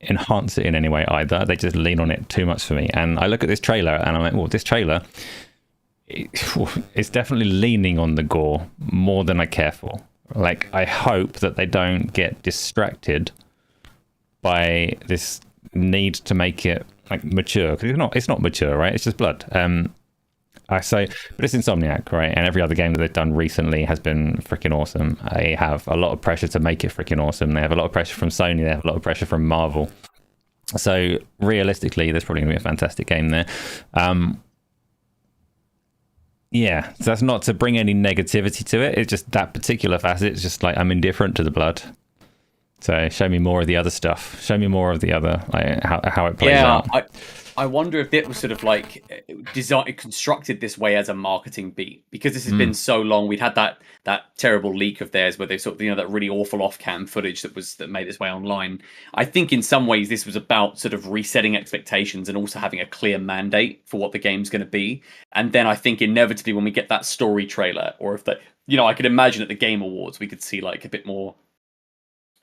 enhance it in any way either. They just lean on it too much for me. And I look at this trailer and I'm like, well, this trailer, it's definitely leaning on the gore more than I care for. Like, I hope that they don't get distracted by this need to make it like mature, because it's not mature, right? It's just blood. But it's Insomniac, right? And every other game that they've done recently has been freaking awesome. They have a lot of pressure to make it freaking awesome. They have a lot of pressure from Sony. They have a lot of pressure from Marvel. So realistically, there's probably going to be a fantastic game there. Yeah, so that's not to bring any negativity to it. It's just that particular facet. It's just like, I'm indifferent to the blood. So show me more of the other stuff. Show me more of the other, like how it plays out. I wonder if it was sort of like constructed this way as a marketing beat, because this has been so long. We'd had that terrible leak of theirs where they sort of, that really awful off-cam footage that made its way online. I think in some ways this was about sort of resetting expectations and also having a clear mandate for what the game's going to be. And then I think inevitably when we get that story trailer, or if I could imagine at the Game Awards we could see like a bit more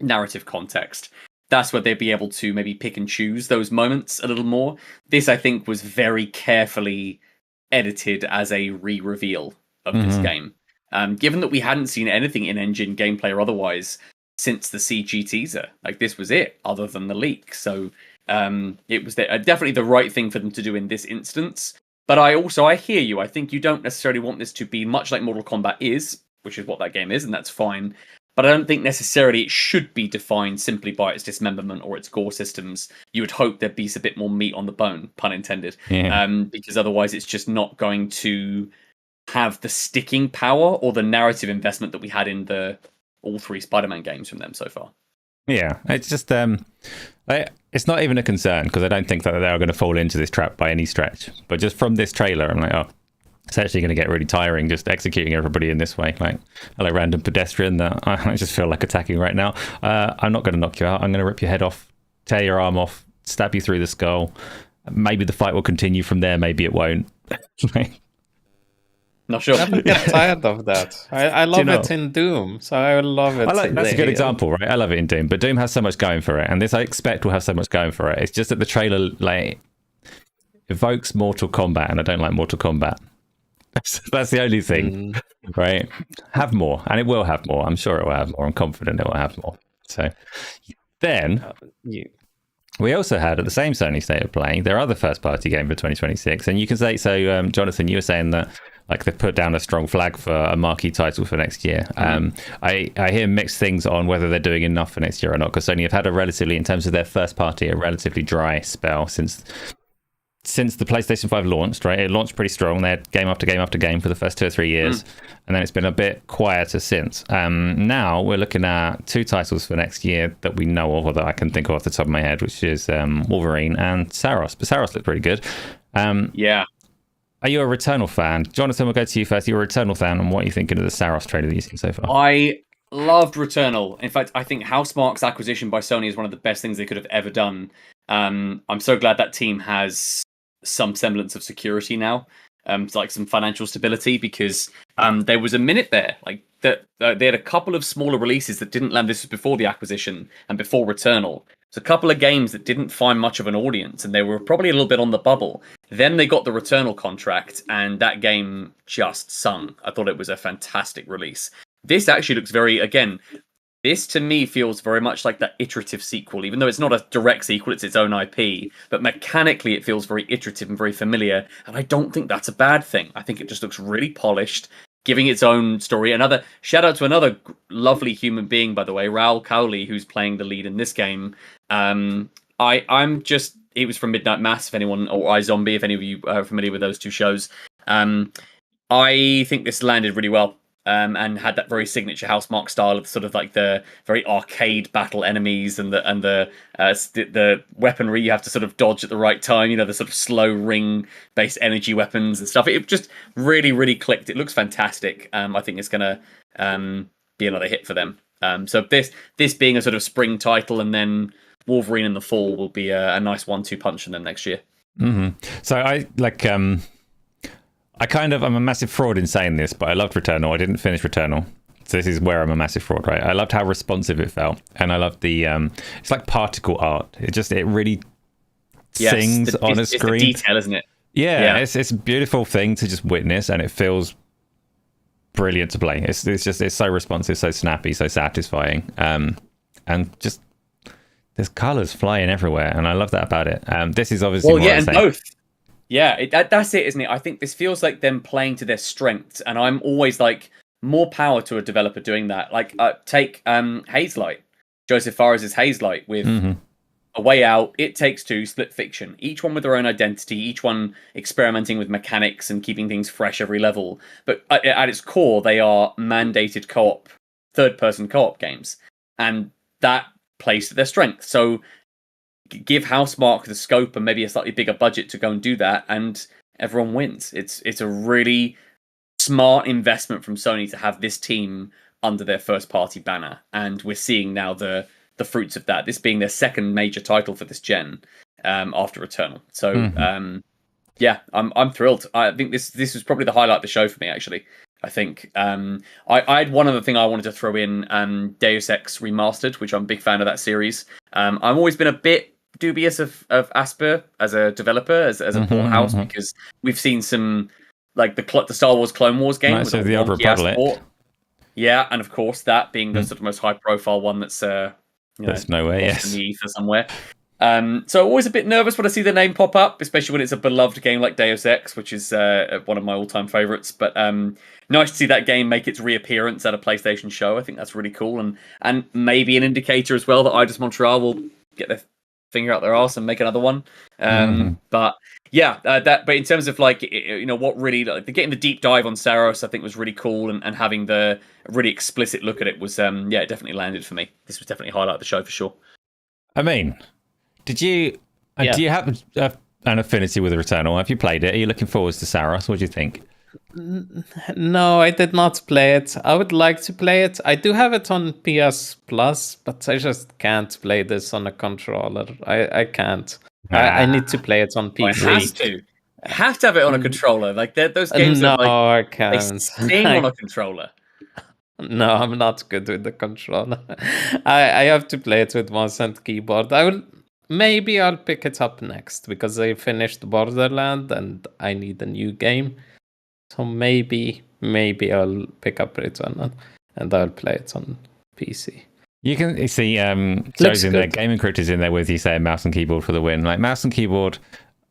narrative context. that's where they'd be able to maybe pick and choose those moments a little more. This, I think, was very carefully edited as a re-reveal of this game. Given that we hadn't seen anything in-engine gameplay or otherwise since the CG teaser, like this was it, other than the leak. So it was definitely the right thing for them to do in this instance. But I hear you. I think you don't necessarily want this to be much like Mortal Kombat is, which is what that game is, and that's fine. But I don't think necessarily it should be defined simply by its dismemberment or its gore systems. You would hope there'd be a bit more meat on the bone, pun intended, because otherwise it's just not going to have the sticking power or the narrative investment that we had in all 3 Spider-Man games from them so far. Yeah, it's just it's not even a concern because I don't think that they're going to fall into this trap by any stretch. But just from this trailer, I'm like, oh, it's actually going to get really tiring just executing everybody in this way. Like, hello, random pedestrian that I just feel like attacking right now. I'm not going to knock you out. I'm going to rip your head off, tear your arm off, stab you through the skull. Maybe the fight will continue from there. Maybe it won't. Not sure. I get tired of that. I love it in Doom, so I love it. That's a good example, right? I love it in Doom, but Doom has so much going for it, and this I expect will have so much going for it. It's just that the trailer like evokes Mortal Kombat, and I don't like Mortal Kombat. That's the only thing, right? Have more, and it will have more. I'm sure it will have more. I'm confident it will have more. So then we also had at the same Sony State of Play their other first-party game for 2026, and you can say so. Jonathan, you were saying that like they've put down a strong flag for a marquee title for next year. I hear mixed things on whether they're doing enough for next year or not, because Sony have had in terms of their first party, a relatively dry spell since the PlayStation 5 launched, right? It launched pretty strong. They had game after game after game for the first 2 or 3 years, and then it's been a bit quieter since. Now we're looking at 2 titles for next year that we know of, or that I can think of off the top of my head, which is Wolverine and Saros. But Saros looked pretty good. Yeah. Are you a Returnal fan? Jonathan, we'll go to you first. You're a Returnal fan, and what are you thinking of the Saros trailer that you've seen so far? I loved Returnal. In fact, I think Housemarque's acquisition by Sony is one of the best things they could have ever done. I'm so glad that team has some semblance of security now, like some financial stability, because there was a minute there like that they had a couple of smaller releases that didn't land. This was before the acquisition and before Returnal. So a couple of games that didn't find much of an audience, and they were probably a little bit on the bubble. Then they got the Returnal contract, and that game just sung. I thought it was a fantastic release. This actually looks this to me feels very much like that iterative sequel, even though it's not a direct sequel, it's its own IP. But mechanically, it feels very iterative and very familiar. And I don't think that's a bad thing. I think it just looks really polished, giving its own story. Another shout out to another lovely human being, by the way, Raoul Cowley, who's playing the lead in this game. It was from Midnight Mass, if anyone, or iZombie, if any of you are familiar with those 2 shows. I think this landed really well. And had that very signature Housemarque style of sort of like the very arcade battle enemies and the weaponry you have to sort of dodge at the right time. The sort of slow ring based energy weapons and stuff. It just really, really clicked. It looks fantastic. I think it's gonna be another hit for them. So this being a sort of spring title, and then Wolverine in the fall will be a nice 1-2 punch from them next year. So I like. I'm a massive fraud in saying this, but I loved Returnal. I didn't finish Returnal. So this is where I'm a massive fraud, right? I loved how responsive it felt. And I loved the, it's like particle art. It really sings on a screen. It's the detail, isn't it? Yeah. It's a beautiful thing to just witness, and it feels brilliant to play. It's so responsive, so snappy, so satisfying. And just, there's colours flying everywhere, and I love that about it. This is obviously both. Yeah, that's it, isn't it? I think this feels like them playing to their strengths, and I'm always like, more power to a developer doing that. Like, take Hazelight, Joseph Fares' Hazelight with A Way Out, It Takes Two, Split Fiction. Each one with their own identity, each one experimenting with mechanics and keeping things fresh every level. But at its core, they are mandated co-op, third-person co-op games, and that plays to their strength. So give Housemarque the scope and maybe a slightly bigger budget to go and do that, and everyone wins. It's a really smart investment from Sony to have this team under their first party banner, and we're seeing now the fruits of that. This being their second major title for this gen after Returnal. So yeah, I'm thrilled. I think this was probably the highlight of the show for me, actually. I think I had one other thing I wanted to throw in, Deus Ex Remastered, which I'm a big fan of that series. I've always been a bit dubious of Asper as a developer, as a port house, because we've seen some like the Star Wars Clone Wars game Knights with a of the Old wonky ass Republic. port. Yeah, and of course that being the sort of most high profile one that's There's nowhere, lost yes. in the ether somewhere. So always a bit nervous when I see the name pop up, especially when it's a beloved game like Deus Ex, which is one of my all-time favorites. But nice to see that game make its reappearance at a PlayStation show. I think that's really cool, and maybe an indicator as well that Eidos Montreal will get their finger out their arse and make another one. But yeah, but in terms of like what really like getting the deep dive on Saros, I think was really cool, and having the really explicit look at it was it definitely landed for me. This was definitely a highlight of the show for sure. I mean, do you have an affinity with Returnal? Have you played it? Are you looking forward to Saros? What do you think? No, I did not play it. I would like to play it. I do have it on PS Plus, but I just can't play this on a controller. I can't. I need to play it on PC. I have to have it on a controller. Like those games No, are like I can't. they sing on a controller. No, I'm not good with the controller. I have to play it with mouse and keyboard. Maybe I'll pick it up next because I finished Borderland and I need a new game. So maybe I'll pick up Returnal and I'll play it on PC. You can see Joe's in there, Gaming Critic in there with you saying mouse and keyboard for the win. Like mouse and keyboard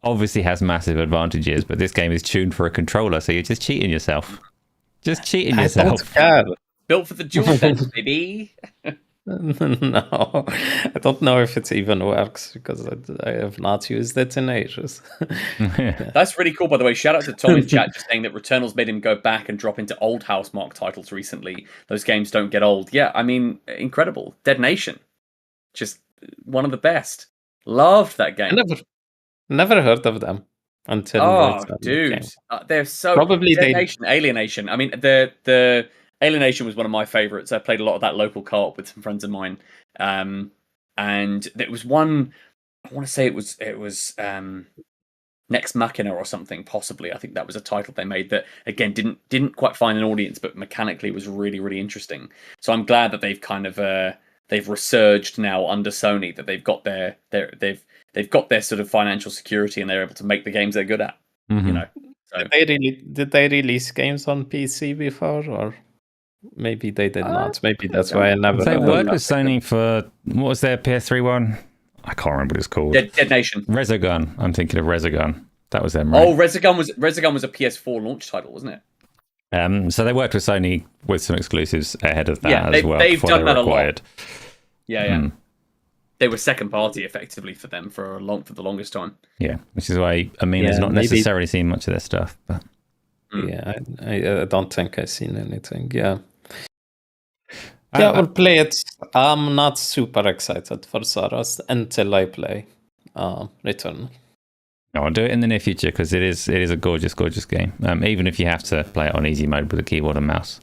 obviously has massive advantages, but this game is tuned for a controller, so you're just cheating yourself. Just cheating yourself. I don't care. Built for the DualSense, baby. No, I don't know if it even works because I have not used it in ages. That's really cool, by the way. Shout out to Tom in chat just saying that Returnal's made him go back and drop into old Housemarque titles recently. Those games don't get old. Yeah, I mean, incredible. Dead Nation, just one of the best. Loved that game. I never heard of them until. Dude, they're so probably Dead Nation, Alienation. I mean, the Alienation was one of my favorites. I played a lot of that local co-op with some friends of mine, and there was one. I want to say it was Next Machina or something, possibly. I think that was a title they made that again didn't quite find an audience, but mechanically was really, really interesting. So I'm glad that they've kind of they've resurged now under Sony, that they've got they've got their sort of financial security and they're able to make the games they're good at. Mm-hmm. You know. So. Did they release games on PC before, or maybe they did not? Maybe that's why I never. They worked with Sony for what was their PS3 one? I can't remember what it's called. Dead Nation. Resogun. I'm thinking of Resogun. That was them, right? Oh, Resogun was a PS4 launch title, wasn't it? So they worked with Sony with some exclusives ahead of that as well. They've done that acquired. A lot. Yeah. They were second party effectively for them for the longest time. Yeah, which is why has not necessarily seen much of their stuff. But yeah, I don't think I've seen anything. Yeah. Yeah, I'll play it. I'm not super excited for Saros until I play Return. No, I'll do it in the near future because it is a gorgeous, gorgeous game. Even if you have to play it on easy mode with a keyboard and mouse,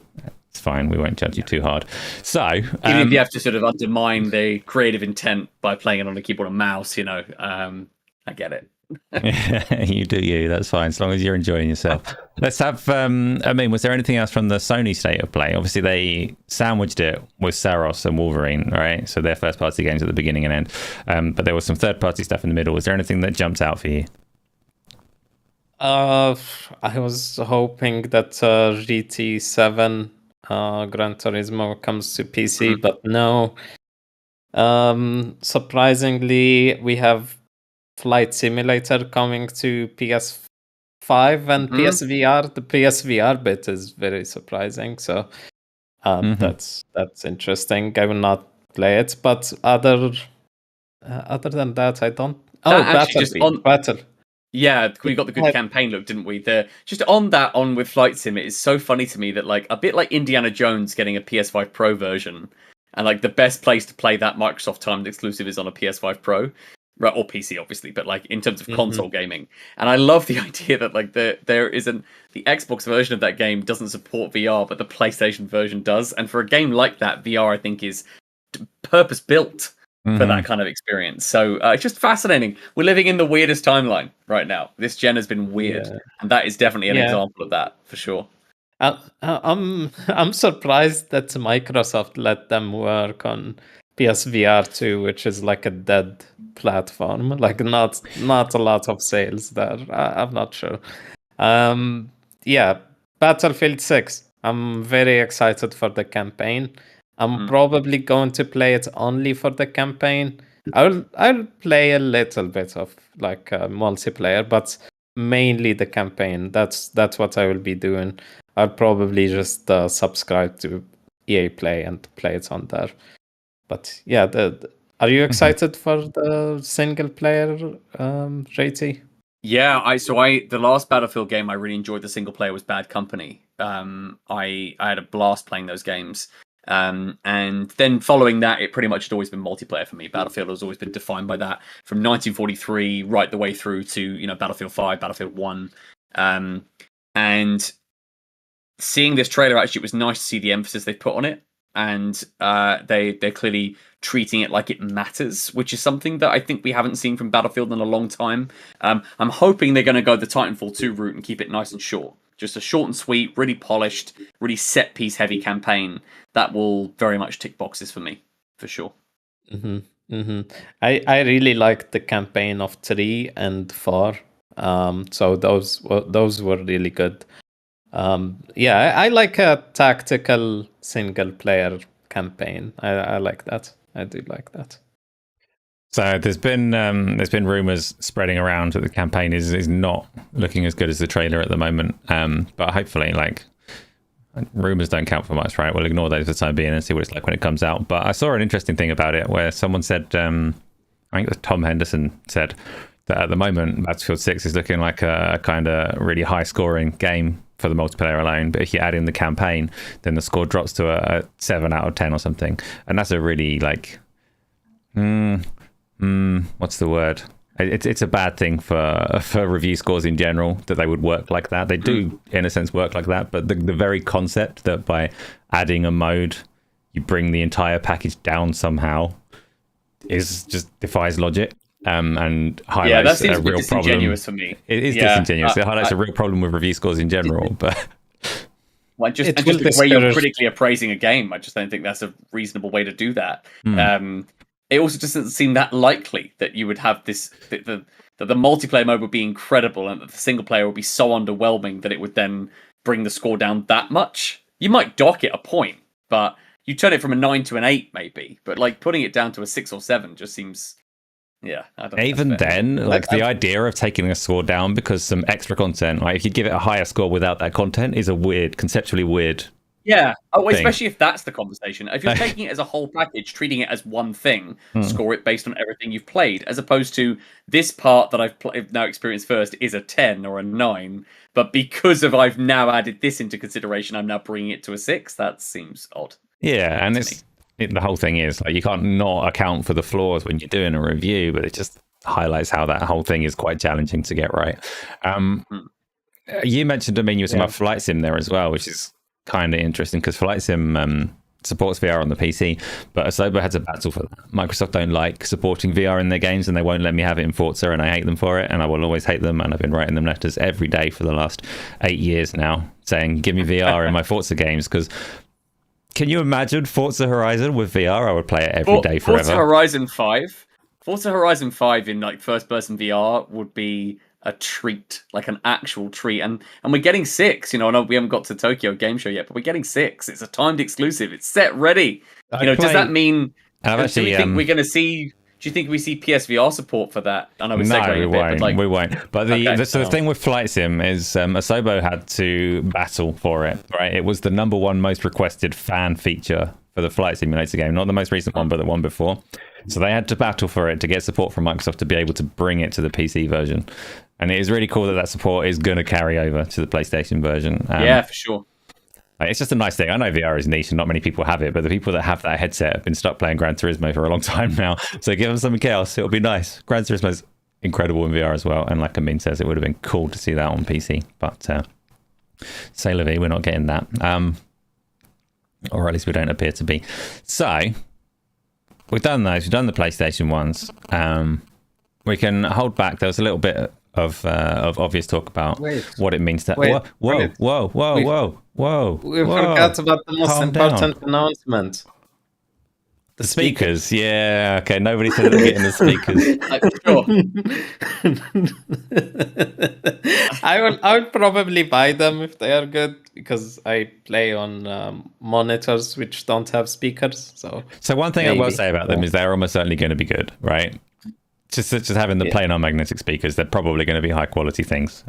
it's fine. We won't judge you too hard. So, even if you have to sort of undermine the creative intent by playing it on a keyboard and mouse, I get it. You do you. That's fine, as long as you're enjoying yourself. Let's have. Was there anything else from the Sony state of play? Obviously, they sandwiched it with Saros and Wolverine, right? So their first-party games at the beginning and end. But there was some third-party stuff in the middle. Was there anything that jumped out for you? I was hoping that GT7 Gran Turismo comes to PC, but no. Surprisingly, we have Flight Simulator coming to PS5 and PSVR. The PSVR bit is very surprising, so that's interesting. I will not play it, but other than that, I don't. Battle. Yeah, we got the good campaign look, didn't we? Just on with Flight Sim, it is so funny to me that like a bit like Indiana Jones getting a PS5 Pro version, and like the best place to play that Microsoft timed exclusive is on a PS5 Pro. Right, or PC, obviously, but like in terms of console gaming, and I love the idea that like the Xbox version of that game doesn't support VR, but the PlayStation version does. And for a game like that, VR I think is purpose built for that kind of experience. So it's just fascinating. We're living in the weirdest timeline right now. This gen has been weird, and that is definitely an example of that for sure. I'm surprised that Microsoft let them work on PSVR 2, which is like a dead platform. Like not a lot of sales there. I'm not sure. Yeah, Battlefield 6. I'm very excited for the campaign. I'm probably going to play it only for the campaign. I'll play a little bit of like multiplayer, but mainly the campaign. That's what I will be doing. I'll probably just subscribe to EA Play and play it on there. But yeah, are you excited for the single player, JT? Yeah, the last Battlefield game I really enjoyed the single player was Bad Company. I had a blast playing those games. And then following that, it pretty much had always been multiplayer for me. Battlefield has always been defined by that, from 1943 right the way through to Battlefield 5, Battlefield 1. And seeing this trailer, actually, it was nice to see the emphasis they put on it, and they're clearly treating it like it matters, which is something that I think we haven't seen from Battlefield in a long time. I'm hoping they're going to go the Titanfall 2 route and keep it nice and short. Just a short and sweet, really polished, really set-piece heavy campaign that will very much tick boxes for me, for sure. I really liked the campaign of 3 and 4. So those were really good. Yeah, I like a tactical single-player campaign. I like that. I do like that. So there's been rumors spreading around that the campaign is not looking as good as the trailer at the moment. But hopefully, like, rumors don't count for much, right? We'll ignore those for the time being and see what it's like when it comes out. But I saw an interesting thing about it where someone said, I think it was Tom Henderson said that at the moment Battlefield 6 is looking like a kind of really high scoring game for the multiplayer alone, but if you add in the campaign, then the score drops to a 7 out of 10 or something, and that's a really like what's the word, it's a bad thing for review scores in general that they would work like that. They do in a sense work like that, but the very concept that by adding a mode you bring the entire package down somehow is just defies logic. And highlights a real problem. For me. It is disingenuous. It highlights a real problem with review scores in general. But just the way you're critically appraising a game, I just don't think that's a reasonable way to do that. It also just doesn't seem that likely that you would have this that the multiplayer mode would be incredible and that the single player would be so underwhelming that it would then bring the score down that much. You might dock it a point, but you turn it from a 9 to an 8 maybe. But like putting it down to a 6 or 7 just seems. Yeah, I don't even then, like the idea of taking a score down because some extra content, like if you give it a higher score without that content, is a conceptually weird. Yeah, especially if that's the conversation. If you're taking it as a whole package, treating it as one thing, score it based on everything you've played, as opposed to this part that I've now experienced first is a 10 or a 9, but because I've now added this into consideration, I'm now bringing it to a 6. That seems odd. Yeah, and the whole thing is like you can't not account for the flaws when you're doing a review, but it just highlights how that whole thing is quite challenging to get right. You mentioned, I mean, you were talking about Flight Sim there as well, which is kind of interesting because Flight Sim supports VR on the PC, but Asobo has a battle for that. Microsoft don't like supporting VR in their games, and they won't let me have it in Forza, and I hate them for it, and I will always hate them. And I've been writing them letters every day for the last 8 years now, saying, "Give me VR in my Forza games," because. Can you imagine Forza Horizon with VR? I would play it every day forever. Forza Horizon 5 in like first-person VR would be a treat, like an actual treat. And we're getting 6. I know we haven't got to Tokyo Game Show yet, but we're getting 6. It's a timed exclusive. It's set ready. Does that mean? Do we think we're going to see? Do you think we see PSVR support for that? I know we're segueing a bit, but we won't. But the thing with Flight Sim is Asobo had to battle for it, right? It was the #1 most requested fan feature for the Flight Simulator game, not the most recent one, but the one before. So they had to battle for it to get support from Microsoft to be able to bring it to the PC version. And it is really cool that support is going to carry over to the PlayStation version. Yeah, for sure. It's just a nice thing. I know VR is niche and not many people have it, but the people that have that headset have been stuck playing Gran Turismo for a long time now. So give them something else. It'll be nice. Gran Turismo's incredible in VR as well. And like Amin says, it would have been cool to see that on PC. But c'est la vie, we're not getting that. Or at least we don't appear to be. So we've done those. We've done the PlayStation ones. We can hold back. There was a little bit of obvious talk about Wait. what it means to. Wait, Whoa, whoa, wait. whoa, whoa, We- whoa, whoa! We whoa. forgot about the most Calm important down. announcement. The speakers, yeah. Okay, nobody said they're getting the speakers. Sure. I would probably buy them if they are good because I play on monitors which don't have speakers. So one thing I will maybe. say about them is they're almost certainly going to be good, right? Just having the plain non-magnetic speakers, they're probably going to be high quality things.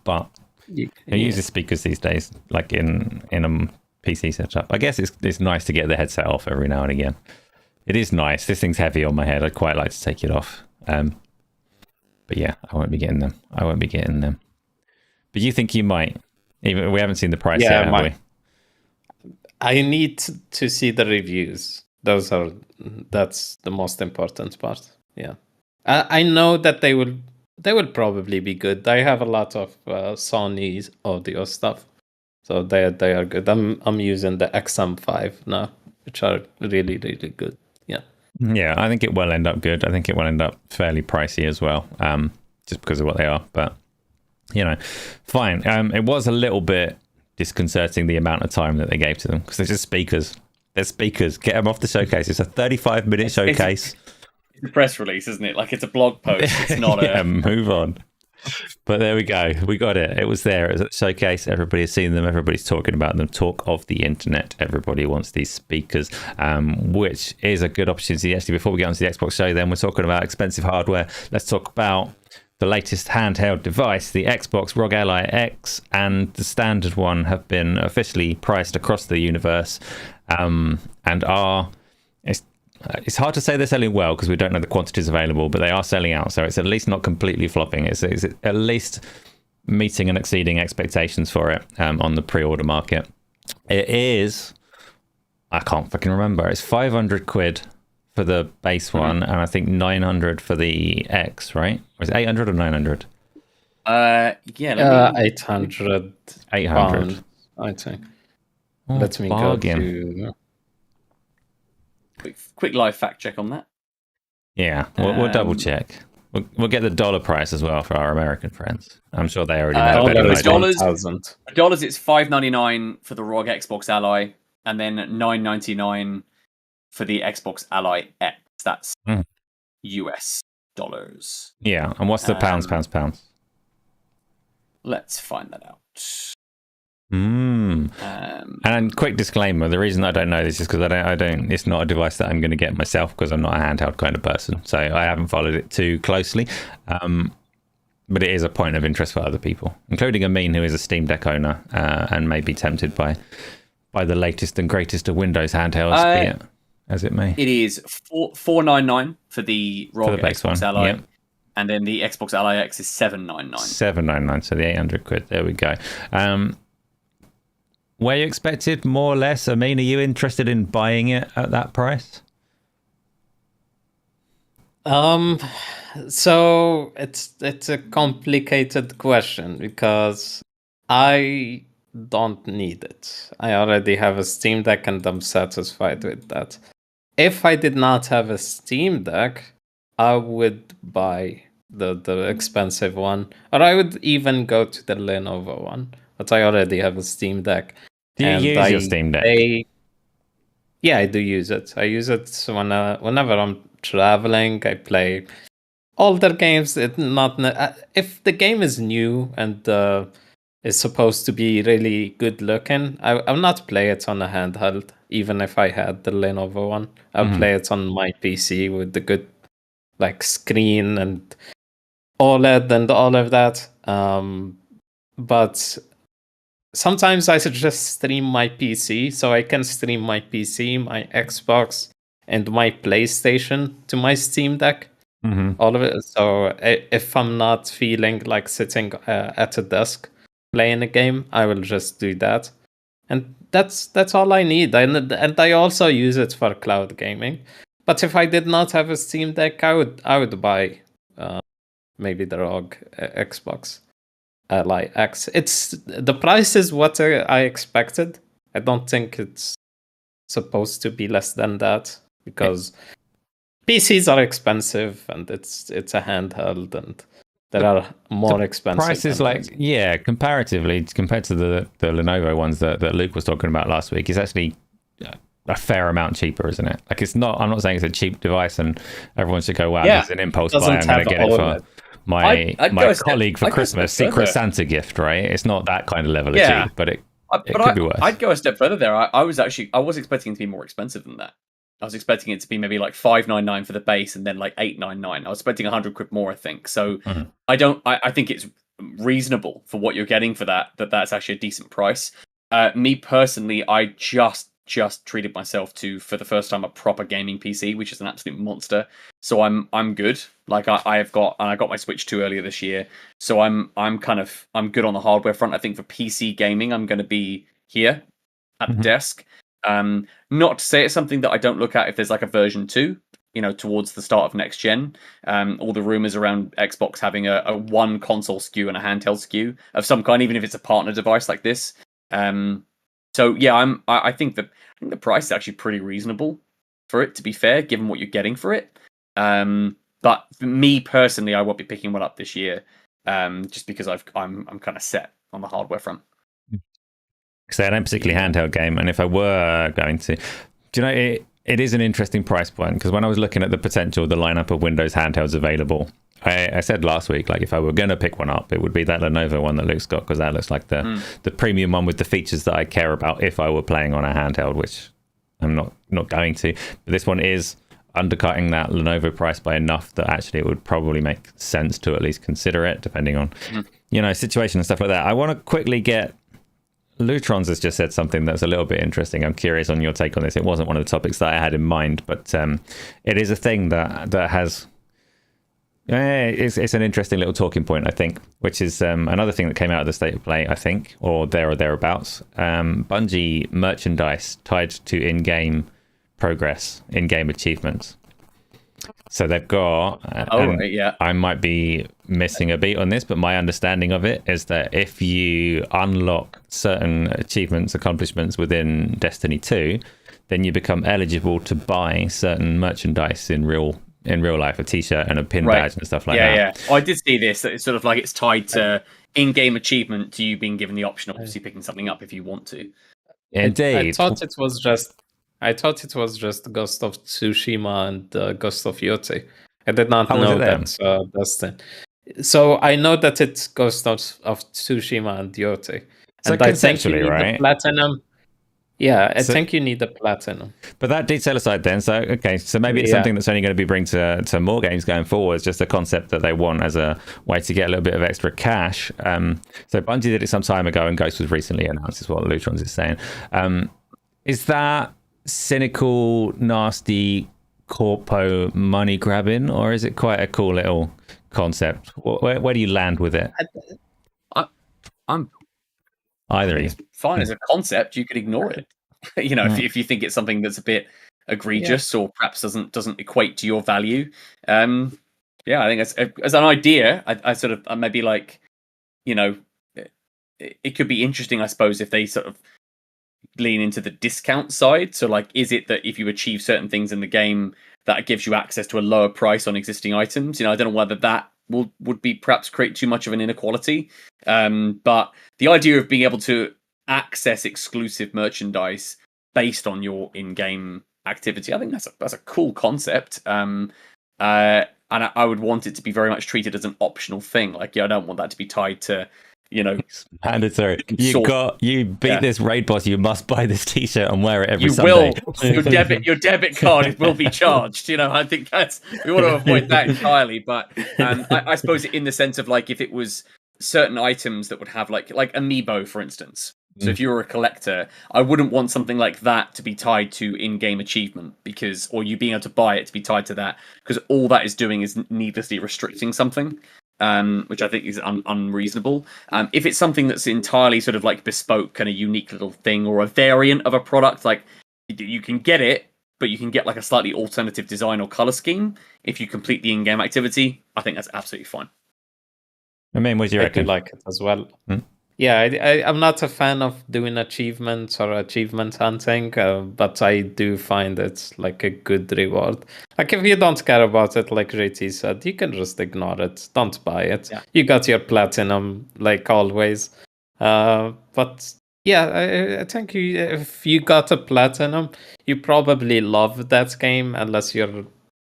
But who uses speakers these days, like in a PC setup? I guess it's nice to get the headset off every now and again. It is nice. This thing's heavy on my head. I'd quite like to take it off. But yeah, I won't be getting them. But you think you might? Even we haven't seen the price yet, have we? I need to see the reviews. That's the most important part. Yeah, I know that they will probably be good. I have a lot of Sony's audio stuff, so they are good. I'm using the XM5 now, which are really good. Yeah, I think it will end up good. I think it will end up fairly pricey as well, just because of what they are. But fine. It was a little bit disconcerting the amount of time that they gave to them because they're just speakers. They're speakers. Get them off the showcase. It's a 35-minute showcase. It's a press release, isn't it? Like it's a blog post. It's not yeah, move on. But there we go. We got it. It was there. It was at the showcase. Everybody has seen them. Everybody's talking about them. Talk of the internet. Everybody wants these speakers, which is a good opportunity. Actually, before we get onto the Xbox show, then we're talking about expensive hardware. Let's talk about the latest handheld device. The Xbox ROG Ally X and the standard one have been officially priced across the universe, and are. It's hard to say they're selling well because we don't know the quantities available, but they are selling out. So it's at least not completely flopping. It's at least meeting and exceeding expectations for it on the pre-order market. It is, I can't fucking remember. It's 500 quid for the base one, and I think 900 for the X, right? Or is it 800 or 900? Yeah, 800. 800. Pounds, I think. Oh, Let me bargain. go to. quick live fact check on that. Yeah, we'll double check. We'll get the dollar price as well for our American friends. I'm sure they already know better than I do. Dollars, it's $5.99 for the ROG Xbox Ally, and then $9.99 for the Xbox Ally X. That's US dollars. Yeah, and what's the pounds? Let's find that out. And quick disclaimer: the reason I don't know this is because I don't. It's not a device that I'm going to get myself because I'm not a handheld kind of person. So I haven't followed it too closely. But it is a point of interest for other people, including Amin, who is a Steam Deck owner and may be tempted by the latest and greatest of Windows handhelds, be it as it may. It is $499 for the ROG Xbox Ally. Yep. And then the Xbox Ally X is $799. $799, so the 800 quid. There we go. Were you expected more or less? I mean, are you interested in buying it at that price? So it's a complicated question because I don't need it. I already have a Steam Deck and I'm satisfied with that. If I did not have a Steam Deck, I would buy the expensive one, or I would even go to the Lenovo one. But I already have a Steam Deck. Do you use your Steam Deck? Yeah, I do use it. I use it whenever I'm traveling. I play older games. If the game is new and is supposed to be really good looking, I'll not play it on a handheld. Even if I had the Lenovo one, I'll play it on my PC with the good screen and OLED and all of that. But sometimes I just stream my PC, so I can stream my PC, my Xbox, and my PlayStation to my Steam Deck. All of it. So if I'm not feeling like sitting at a desk playing a game, I will just do that. And that's all I need. And I also use it for cloud gaming. But if I did not have a Steam Deck, I would buy maybe the ROG Xbox Ally X. The price is what I expected. I don't think it's supposed to be less than that because PCs are expensive and it's a handheld and that are more expensive. Prices comparatively compared to the Lenovo ones that Luke was talking about last week, is actually a fair amount cheaper, isn't it? Like, it's not. I'm not saying it's a cheap device and everyone should go, wow, this is an impulse buy. I'm going to get it for my colleague for Christmas, Secret Santa gift, right? It's not that kind of level of cheap, but it could be worse. I'd go a step further there. I was expecting it to be more expensive than that. I was expecting it to be maybe like $599 for the base and then like $899. I was expecting 100 quid more, I think. So I think it's reasonable for what you're getting for that's actually a decent price. Me personally, I just treated myself to, for the first time, a proper gaming PC, which is an absolute monster. So I'm good. Like I got my Switch 2 earlier this year. So I'm good on the hardware front. I think for PC gaming, I'm going to be here at the desk. Not to say it's something that I don't look at if there's like a version 2, towards the start of next gen. All the rumors around Xbox having a one console SKU and a handheld SKU of some kind, even if it's a partner device like this. So yeah, I think the price is actually pretty reasonable for it, to be fair, given what you're getting for it. But for me personally, I won't be picking one up this year, just because I'm kind of set on the hardware front. So I don't particularly handheld game, and if I were going to, it is an interesting price point, because when I was looking at the potential, the lineup of Windows handhelds available, I said last week, like, if I were going to pick one up, it would be that Lenovo one that Luke's got, because that looks like the premium one with the features that I care about if I were playing on a handheld, which I'm not going to. But this one is undercutting that Lenovo price by enough that actually it would probably make sense to at least consider it, depending on situation and stuff like that. I want to quickly get Lutrons has just said something that's a little bit interesting. I'm curious on your take on this. It wasn't one of the topics that I had in mind, but it is a thing that has. It's an interesting little talking point, I think, which is another thing that came out of the State of Play, I think, or thereabouts. Bungie merchandise tied to in-game progress, in-game achievements. So they've got, I might be missing a beat on this, but my understanding of it is that if you unlock certain achievements, accomplishments within Destiny 2, then you become eligible to buy certain merchandise in real life, a t-shirt and a pin badge and stuff like that. Yeah. I did see this. It's sort of like it's tied to in-game achievement, to you being given the option of obviously picking something up if you want to. Indeed. I thought it was just Ghost of Tsushima and Ghost of Yoti. I did not know that. Dustin. So I know that it's Ghost of Tsushima and Yoti. So and I think you need right? the platinum. Yeah, I think you need the platinum. But that detail aside then, so maybe it's something that's only going to be bring to more games going forward. It's just a concept that they want as a way to get a little bit of extra cash. So Bungie did it some time ago, and Ghost was recently announced, is what Lutrons is saying. Is that cynical, nasty, corpo money grabbing, or is it quite a cool little concept? Where do you land with it? I'm either. It's fine as a concept. You could ignore it. If you think it's something that's a bit egregious or perhaps doesn't equate to your value. I think as an idea, I sort of maybe like, it could be interesting, I suppose, if they sort of lean into the discount side. So like, is it that if you achieve certain things in the game, that gives you access to a lower price on existing items? I don't know whether that would be perhaps create too much of an inequality. But the idea of being able to access exclusive merchandise based on your in-game activity, I think that's a cool concept. And I would want it to be very much treated as an optional thing. Like, I don't want that to be tied to, mandatory. You beat this raid boss, you must buy this t-shirt and wear it every Sunday. You will. Your debit card will be charged. I think we want to avoid that entirely. But I suppose in the sense of like, if it was certain items that would have like amiibo, for instance. So if you were a collector, I wouldn't want something like that to be tied to in-game achievement, or you being able to buy it to be tied to that, because all that is doing is needlessly restricting something. Which I think is unreasonable. If it's something that's entirely sort of like bespoke, kind of unique little thing, or a variant of a product, like you can get it, but you can get like a slightly alternative design or color scheme if you complete the in-game activity. I think that's absolutely fine. I mean, what do you reckon? I like it as well. I'm not a fan of doing achievements or achievement hunting, but I do find it like a good reward. Like if you don't care about it, like JT said, you can just ignore it. Don't buy it. Yeah. You got your platinum, like always. But yeah, I think if you got a platinum, you probably love that game, unless you're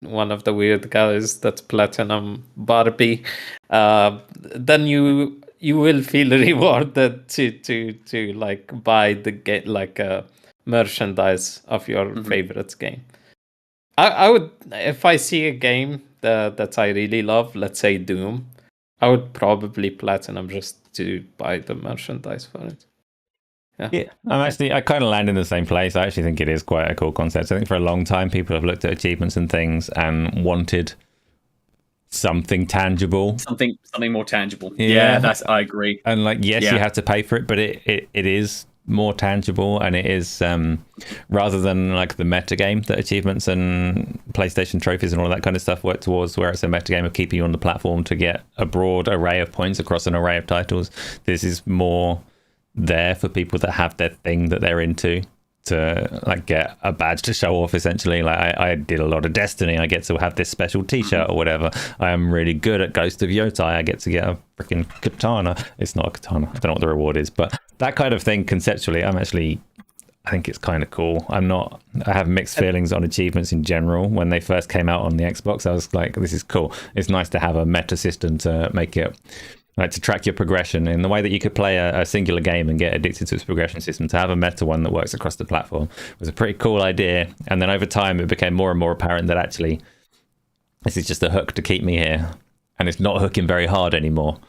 one of the weird guys that platinum Barbie. Then you will feel rewarded to like buy the get like merchandise of your favorite game. I would, if I see a game that I really love, let's say Doom, I would probably platinum just to buy the merchandise for it. Yeah, I kind of land in the same place. I actually think it is quite a cool concept. I think for a long time people have looked at achievements and things and wanted something tangible, something more tangible. I agree. And like, yes, you have to pay for it, but it is more tangible, and it is rather than like the metagame that achievements and PlayStation trophies and all that kind of stuff work towards, where it's a metagame of keeping you on the platform to get a broad array of points across an array of titles. This is more there for people that have their thing that they're into, to like get a badge to show off, essentially. Like I did a lot of Destiny, I get to have this special t-shirt or whatever. I am really good at Ghost of Yotai, I get to get a freaking katana. It's not a katana, I don't know what the reward is, but that kind of thing conceptually, I think it's kind of cool. I have mixed feelings on achievements in general. When they first came out on the Xbox, I was like, this is cool. It's nice to have a meta system to make it, like, to track your progression in the way that you could play a singular game and get addicted to its progression system. To have a meta one that works across the platform was a pretty cool idea. And then over time, it became more and more apparent that actually this is just a hook to keep me here, and it's not hooking very hard anymore.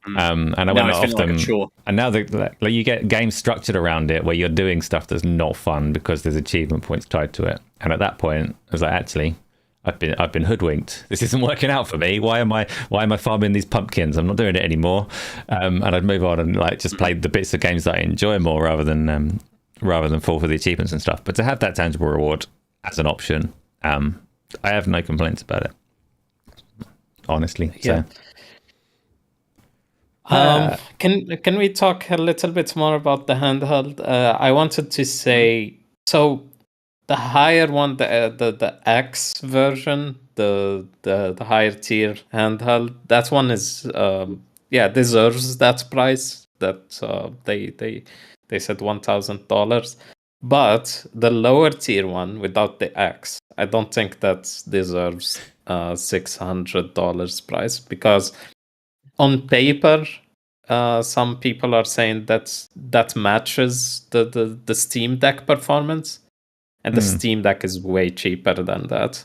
And I went off them, and now you get games structured around it where you're doing stuff that's not fun because there's achievement points tied to it. And at that point, I was like, actually, I've been hoodwinked. This isn't working out for me. Why am I farming these pumpkins? I'm not doing it anymore. And I'd move on and like just play the bits of games that I enjoy more rather than fall for the achievements and stuff. But to have that tangible reward as an option, I have no complaints about it, honestly. Yeah. So. Can we talk a little bit more about the handheld? I wanted to say, so the higher one, the X version, the higher tier handheld, that one is deserves that price. That they said $1,000, but the lower tier one without the X, I don't think that deserves $600 price, because on paper, some people are saying that matches the Steam Deck performance. And the Steam Deck is way cheaper than that.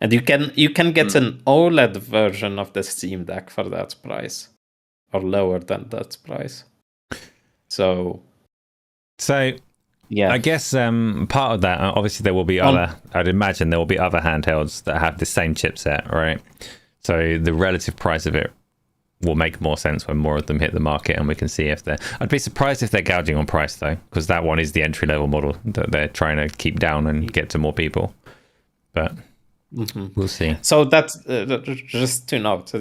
And you can get an OLED version of the Steam Deck for that price, or lower than that price. So yeah, I guess part of that, obviously there will be I'd imagine there will be other handhelds that have the same chipset, right? So the relative price of it will make more sense when more of them hit the market, and we can see if I'd be surprised if they're gouging on price though, because that one is the entry level model that they're trying to keep down and get to more people. But we'll see. So that's just to note,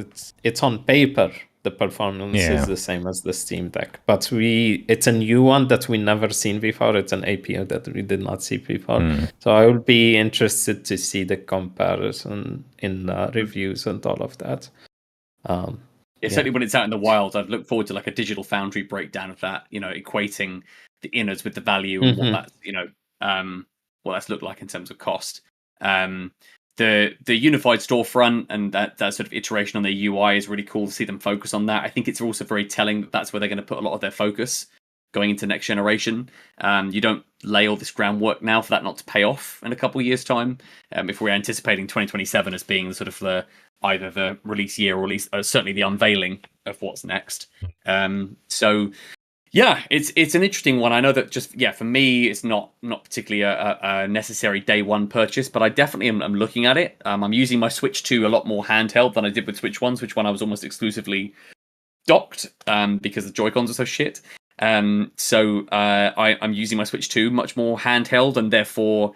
it's on paper the performance is the same as the Steam Deck, but it's a new one that we never seen before. It's an APU that we did not see before. So I will be interested to see the comparison in reviews and all of that. Certainly when it's out in the wild, I'd look forward to like a Digital Foundry breakdown of that, equating the innards with the value and what that's, what that's looked like in terms of cost. The unified storefront and that sort of iteration on their UI is really cool to see them focus on that. I think it's also very telling that that's where they're going to put a lot of their focus going into next generation. You don't lay all this groundwork now for that not to pay off in a couple of years' time. If we're anticipating 2027 as being sort of either the release year or at least certainly the unveiling of what's next. So yeah, it's an interesting one. I know that for me, it's not particularly a necessary day one purchase, but I definitely am looking at it. I'm using my Switch 2 a lot more handheld than I did with Switch 1. Switch 1 I was almost exclusively docked because the Joy-Cons are so shit. So I'm using my Switch 2 much more handheld, and therefore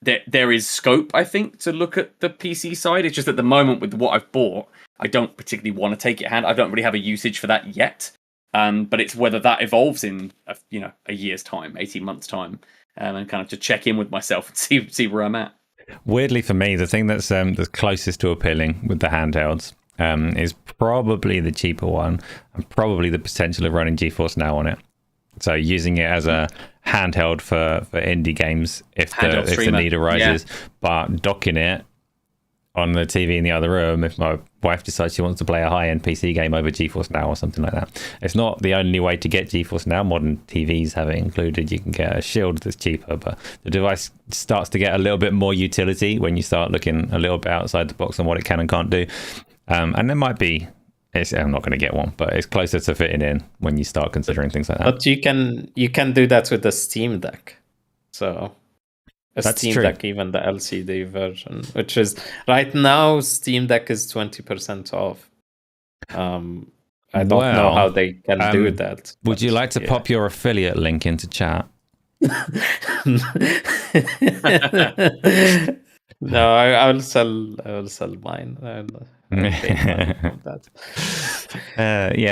there is scope, I think, to look at the PC side. It's just at the moment with what I've bought, I don't particularly want to take it hand. I don't really have a usage for that yet. But it's whether that evolves in a year's time, 18 months time, and kind of to check in with myself and see where I'm at. Weirdly for me, the thing that's the closest to appealing with the handhelds is probably the cheaper one, and probably the potential of running GeForce Now on it. So using it as a handheld for indie games if the need arises, but docking it on the TV in the other room if my wife decides she wants to play a high-end PC game over GeForce Now or something like that. It's not the only way to get GeForce Now. Modern TVs have it included. You can get a Shield that's cheaper, but the device starts to get a little bit more utility when you start looking a little bit outside the box on what it can and can't do. And there might be, I'm not going to get one, but it's closer to fitting in when you start considering things like that. But you can do that with the Steam Deck. So that's Steam true. Deck, even the LCD version, which is right now Steam Deck is 20% off. I don't know how they can do that. Would you like to pop your affiliate link into chat? No, I will sell mine. Yeah,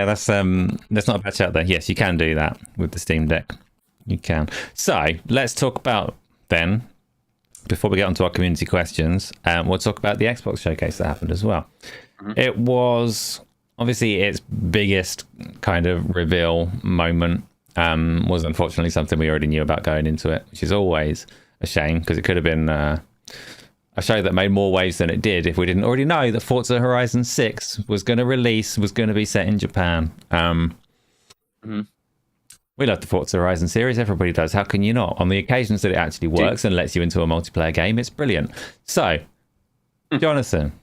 that's not a bad shout there. Yes, you can do that with the Steam Deck. You can. So let's talk about then. Before we get onto our community questions, we'll talk about the Xbox showcase that happened as well. Mm-hmm. It was obviously its biggest kind of reveal moment. Was unfortunately something we already knew about going into it, which is always a shame because it could have been a show that made more waves than it did if we didn't already know that Forza Horizon 6 was going to be set in Japan. Mm-hmm. We love the Forza Horizon series. Everybody does. How can you not? On the occasions that it actually works and lets you into a multiplayer game, it's brilliant. So, Jonathan,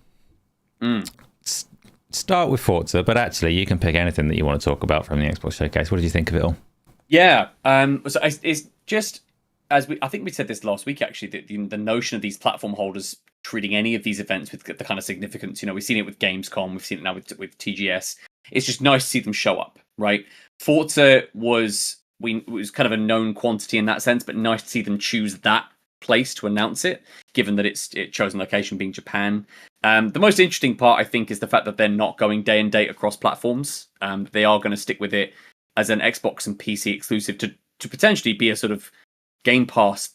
start with Forza, but actually you can pick anything that you want to talk about from the Xbox showcase. What did you think of it all? Yeah, so it's just, I think we said this last week, actually, that the notion of these platform holders treating any of these events with the kind of significance. We've seen it with Gamescom, we've seen it now with TGS. It's just nice to see them show up, right? Forza was kind of a known quantity in that sense, but nice to see them choose that place to announce it, given that its chosen location being Japan. The most interesting part, I think, is the fact that they're not going day and date across platforms. They are going to stick with it as an Xbox and PC exclusive to potentially be a sort of Game Pass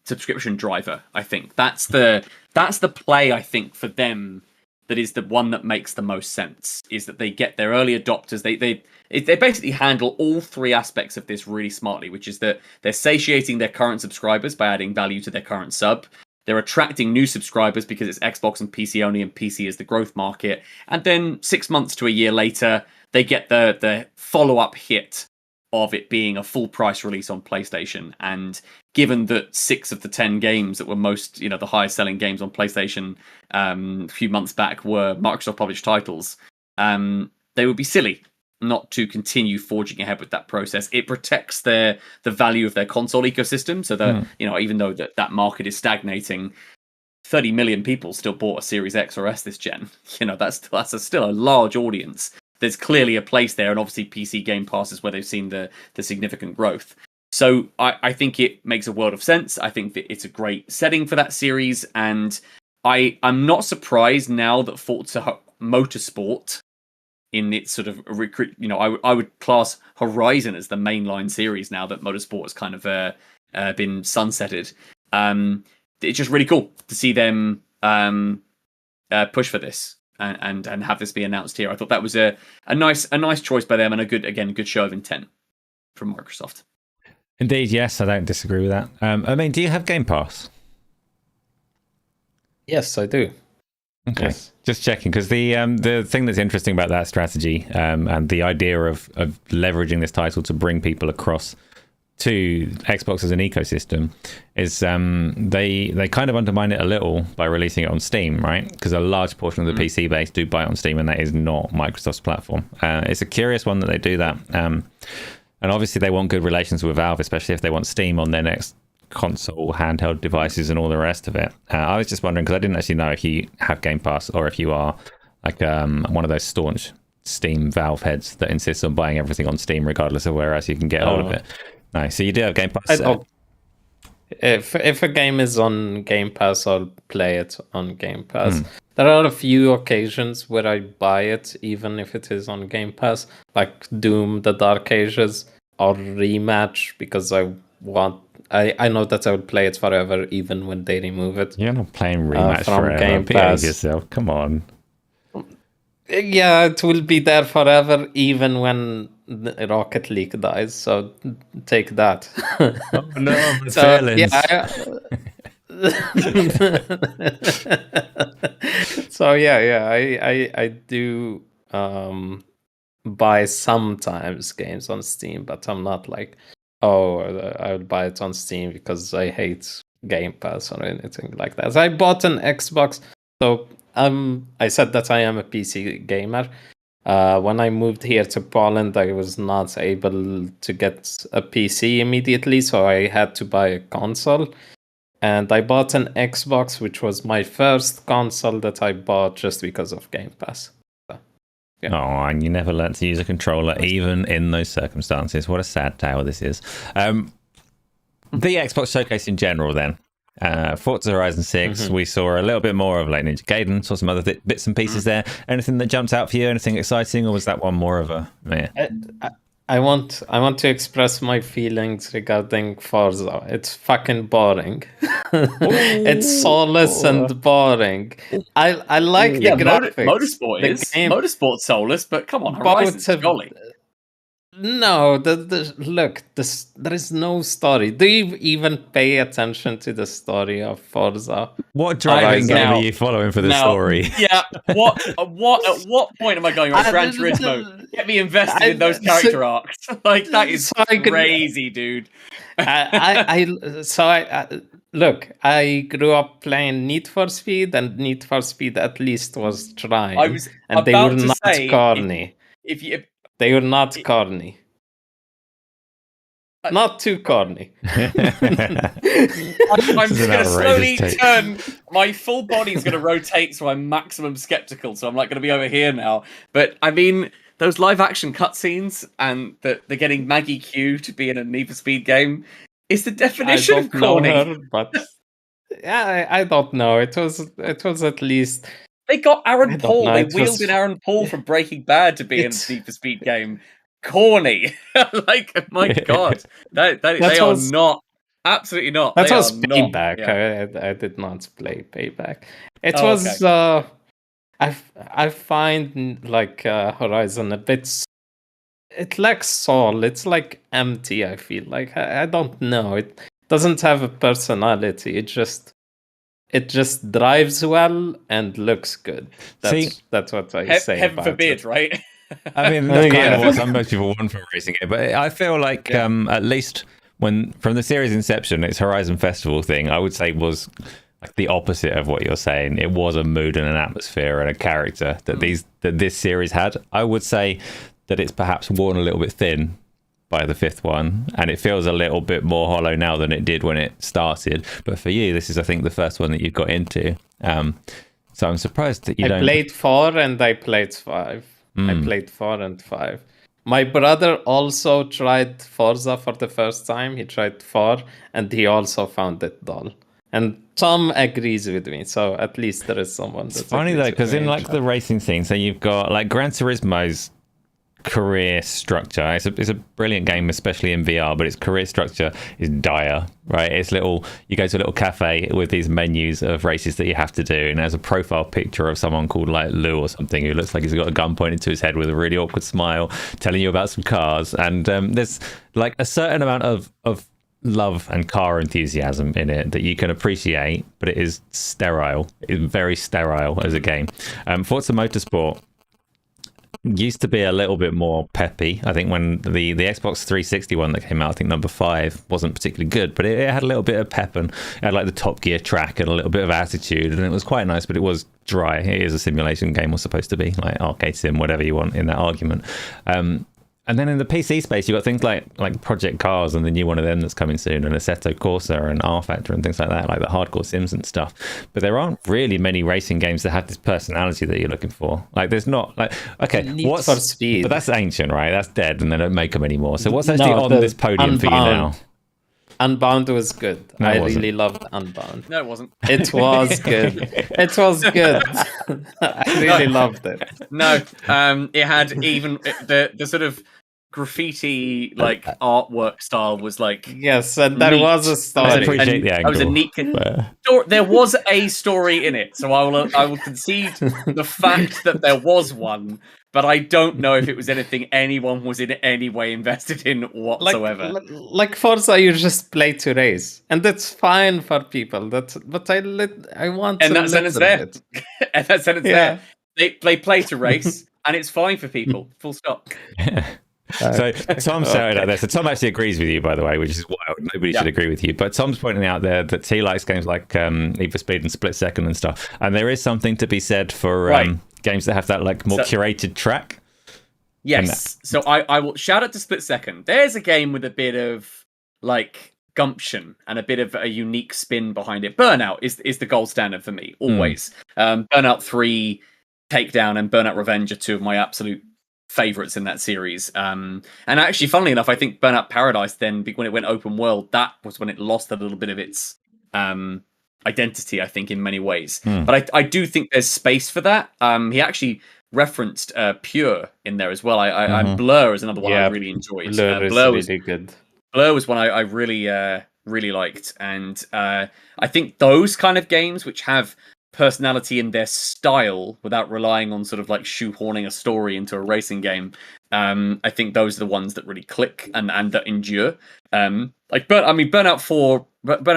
subscription driver. I think that's the play, I think, for them. That is the one that makes the most sense, is that they get their early adopters. They basically handle all three aspects of this really smartly, which is that they're satiating their current subscribers by adding value to their current sub. They're attracting new subscribers because it's Xbox and PC only, and PC is the growth market. And then 6 months to a year later, they get the follow-up hit of it being a full price release on PlayStation. And given that 6 of the 10 games that were most, the highest selling games on PlayStation a few months back were Microsoft published titles, they would be silly not to continue forging ahead with that process. It protects the value of their console ecosystem, so that even though that market is stagnating, 30 million people still bought a Series X or S this gen. That's still a large audience. There's clearly a place there, and obviously PC Game Pass is where they've seen the significant growth. So I think it makes a world of sense. I think that it's a great setting for that series, and I'm not surprised now that Forza Motorsport, in its sort of recruit, I would class Horizon as the mainline series now that Motorsport has kind of been sunsetted. It's just really cool to see them push for this. And have this be announced here. I thought that was a nice choice by them, and a good show of intent from Microsoft. Indeed, yes, I don't disagree with that. Do you have Game Pass? Yes, I do. Okay, yes. Just checking, because the thing that's interesting about that strategy and the idea of leveraging this title to bring people across to Xbox as an ecosystem is they kind of undermine it a little by releasing it on Steam, right? Because a large portion of the PC base do buy it on Steam, and that is not Microsoft's platform. It's a curious one that they do that, and obviously they want good relations with Valve, especially if they want Steam on their next console, handheld devices, and all the rest of it. I was just wondering, because I didn't actually know if you have Game Pass or if you are like one of those staunch Steam Valve heads that insists on buying everything on Steam regardless of where else you can get hold of it. No, so you do have Game Pass. If a game is on Game Pass, I'll play it on Game Pass. there are a few occasions where I buy it, even if it is on Game Pass, like Doom: The Dark Ages or Rematch, because I know that I would play it forever, even when they remove it. You're not playing Rematch from forever. Game Behave Pass. yourself. Come on. Yeah, it will be there forever, even when Rocket League dies. So take that. Oh, no, my So, feelings. So I do buy sometimes games on Steam, but I'm not like, oh, I would buy it on Steam because I hate Game Pass or anything like that. I bought an Xbox, so I said that I am a PC gamer. When I moved here to Poland, I was not able to get a PC immediately, so I had to buy a console. And I bought an Xbox, which was my first console that I bought just because of Game Pass. So, yeah. Oh, and you never learnt to use a controller, even in those circumstances. What a sad tale this is. The Xbox Showcase in general, then. Forza Horizon 6, we saw a little bit more of like Ninja Gaiden, saw some other bits and pieces there. Anything that jumped out for you? Anything exciting, or was that one more of a meh? I want to express my feelings regarding Forza. It's fucking boring. It's soulless and boring. I like the graphics. Motorsport's soulless, but come on, Horizon's jolly. No, look, there is no story. Do you even pay attention to the story of Forza? What driving game are you following for the story? Yeah, at what point am I going on Gran Turismo? Get me invested in those character arcs. Like, that is crazy, dude. Look, I grew up playing Need for Speed, and Need for Speed at least was trying. And they were not corny. They were not corny. Not too corny. I'm just going to slowly turn. My full body's going to rotate, so I'm maximum skeptical. So I'm like going to be over here now. But I mean, those live action cutscenes and they're getting Maggie Q to be in a Need for Speed game is the definition of corny. Her, but yeah, I don't know. It was at least. They got Aaron Paul. They wheeled in Aaron Paul from Breaking Bad to be in a Need for Speed game. Corny. Like, my God. They are not. Absolutely not. That was Payback. Yeah. I did not play Payback. It was... Okay. I find, like, Horizon a bit... It lacks soul. It's, like, empty, I feel. Like, I don't know. It doesn't have a personality. It just drives well and looks good. That's what I say. Heaven about forbid, it. Right? I mean, that's kind of what some most people want from racing game. But I feel like at least from the series inception, its Horizon Festival thing, I would say was like the opposite of what you're saying. It was a mood and an atmosphere and a character that this series had. I would say that it's perhaps worn a little bit thin by the fifth one, and it feels a little bit more hollow now than it did when it started. But for you, this is, I think, the first one that you've got into. So I'm surprised that you don't... I played 4 and I played 5. I played 4 and 5. My brother also tried Forza for the first time. He tried 4 and he also found it dull. And Tom agrees with me, so at least there is someone that's... It's funny though, because in like the racing scene, so you've got like Gran Turismo's career structure. It's a brilliant game, especially in VR, but its career structure is dire, right? It's you go to a little cafe with these menus of races that you have to do, and there's a profile picture of someone called like Lou or something who looks like he's got a gun pointed to his head with a really awkward smile, telling you about some cars. And there's like a certain amount of love and car enthusiasm in it that you can appreciate, but it is sterile. It's very sterile as a game. Forza Motorsport used to be a little bit more peppy. I think when the Xbox 360 one that came out, I think number 5, wasn't particularly good, but it had a little bit of pep and it had like the Top Gear track and a little bit of attitude, and it was quite nice, but it was dry. It is a simulation game, was supposed to be like arcade sim, whatever you want in that argument. And then in the PC space, you've got things like Project Cars and the new one of them that's coming soon, and Assetto Corsa and R Factor and things like that, like the hardcore sims and stuff. But there aren't really many racing games that have this personality that you're looking for. Like, there's not like, okay, Need for Speed, but that's ancient, right? That's dead, and they don't make them anymore. So what's actually on this podium Unbound for you now? Unbound was good. No, it I wasn't. really loved Unbound. No, it wasn't. It was good. It was good. I really loved it. No, it had even the sort of graffiti like artwork style was like Yes, and there neat. was a I story. appreciate the That was a angle, neat. but- There was a story in it, so I will concede the fact that there was one, but I don't know if it was anything anyone was in any way invested in whatsoever. Like Forza, you just play to race, and that's fine for people. But I want And a that sentence little there, bit. and that sentence Yeah. there, they play to race, and it's fine for people. Full stop. So Tom shouted out there. So Tom actually agrees with you, by the way, which is wild. Nobody should agree with you. But Tom's pointing out there that he likes games like Need for Speed and Split Second and stuff. And there is something to be said for games that have that like more curated track. Yes. So I will shout out to Split Second. There's a game with a bit of like gumption and a bit of a unique spin behind it. Burnout is the gold standard for me always. Burnout 3, Takedown, and Burnout Revenge are two of my absolute favorites in that series. And actually, funnily enough, I think Burnout Paradise then, when it went open world, that was when it lost a little bit of its identity, I think, in many ways. But I do think there's space for that. He actually referenced Pure in there as well. Blur is another one I really enjoyed. Blur was really good. Blur was one I really really liked, and I think those kind of games which have personality in their style without relying on sort of like shoehorning a story into a racing game, I think those are the ones that really click and that endure. Burnout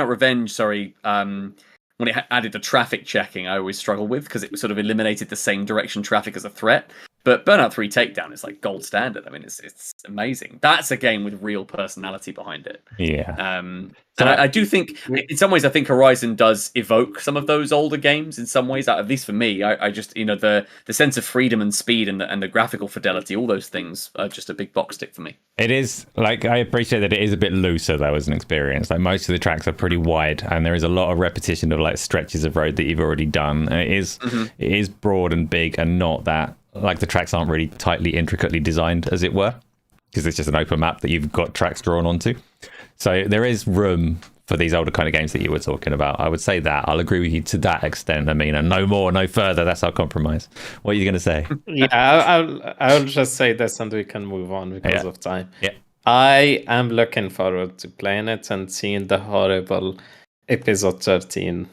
Revenge, sorry, when it added the traffic checking, I always struggle with because it sort of eliminated the same direction traffic as a threat. But Burnout 3 Takedown is like gold standard. I mean, it's amazing. That's a game with real personality behind it. Yeah. And I do think, in some ways, I think Horizon does evoke some of those older games in some ways. At least for me, I just, the sense of freedom and speed and the graphical fidelity, all those things are just a big box tick for me. It is, like, I appreciate that it is a bit looser, though, as an experience. Like, most of the tracks are pretty wide, and there is a lot of repetition of, like, stretches of road that you've already done. And it is broad and big, and not that, like, the tracks aren't really tightly, intricately designed, as it were, because it's just an open map that you've got tracks drawn onto. So there is room for these older kind of games that you were talking about. I would say that. I'll agree with you to that extent. I mean, and no more, no further. That's our compromise. What are you going to say? Yeah, I'll just say this and we can move on because of time. Yeah. I am looking forward to playing it and seeing the horrible episode 13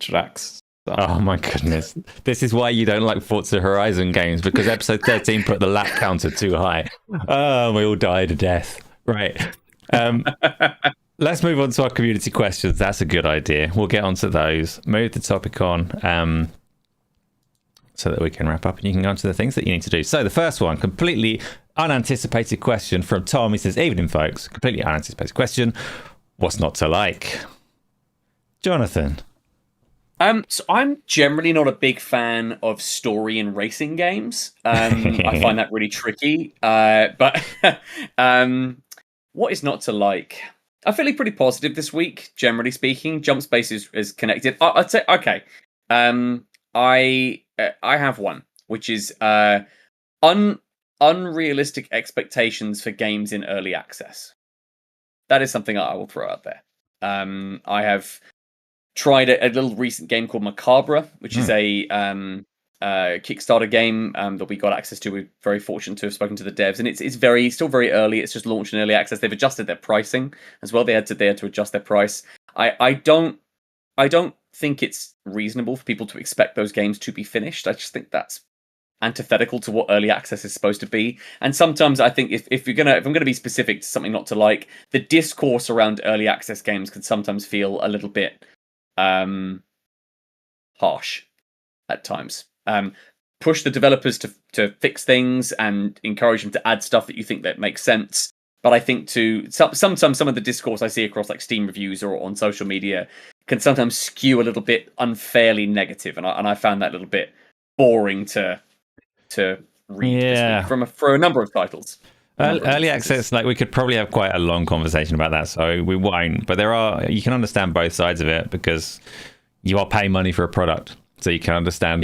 tracks. So. Oh my goodness. This is why you don't like Forza Horizon games, because episode 13 put the lap counter too high. Oh, we all died to death. Right. Let's move on to our community questions. That's a good idea. We'll get onto those. Move the topic on so that we can wrap up and you can go on to the things that you need to do. So the first one, completely unanticipated question from Tom. He says, evening, folks. Completely unanticipated question. What's not to like? Jonathan. So I'm generally not a big fan of story in racing games. I find that really tricky. But what is not to like? I'm feeling pretty positive this week, generally speaking. Jump Space is connected. I'd say, okay. I have one, which is unrealistic expectations for games in early access. That is something I will throw out there. I have tried a little recent game called Macabre, which is a Kickstarter game that we got access to. We're very fortunate to have spoken to the devs, and it's still very early. It's just launched in early access. They've adjusted their pricing as well. They had to adjust their price. I don't think it's reasonable for people to expect those games to be finished. I just think that's antithetical to what early access is supposed to be. And sometimes I think if I'm gonna be specific to something not to like, the discourse around early access games can sometimes feel a little bit harsh at times. Push the developers to fix things and encourage them to add stuff that you think that makes sense. But I think sometimes some of the discourse I see across like Steam reviews or on social media can sometimes skew a little bit unfairly negative, and I found that a little bit boring to read this week for a number of titles. Early access, like, we could probably have quite a long conversation about that, so we won't. But you can understand both sides of it, because you are paying money for a product, so you can understand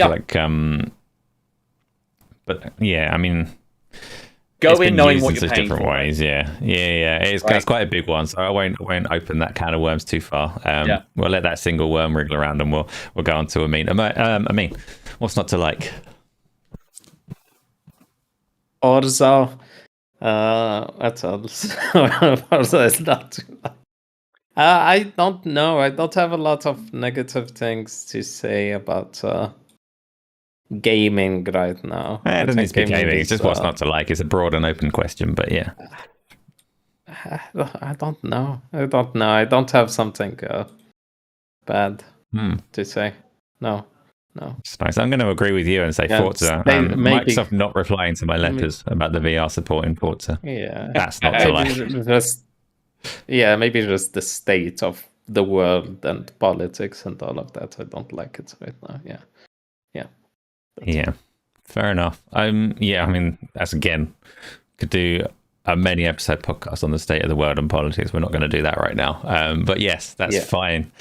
but yeah, I mean, go it's in been knowing used what in you're such paying different for. ways. Yeah. It's quite a big one, so I won't open that can of worms too far. We'll let that single worm wriggle around, and we'll go on to Amin. Amin, what's not to like? Forza. What else? Forza is not. I don't know. I don't have a lot of negative things to say about gaming right now. It doesn't need to be gaming. It's is, just what's not to like. It's a broad and open question, but yeah. I don't know. I don't have something bad to say. No. It's nice. I'm going to agree with you and say Forza. Maybe, Microsoft not replying to my letters about the VR support in Forza. Yeah. That's not to like. Maybe just the state of the world and politics and all of that. I don't like it right now. Yeah. Fair enough. I mean, that's again, could do a many episode podcast on the state of the world and politics. We're not going to do that right now. But yes, that's fine.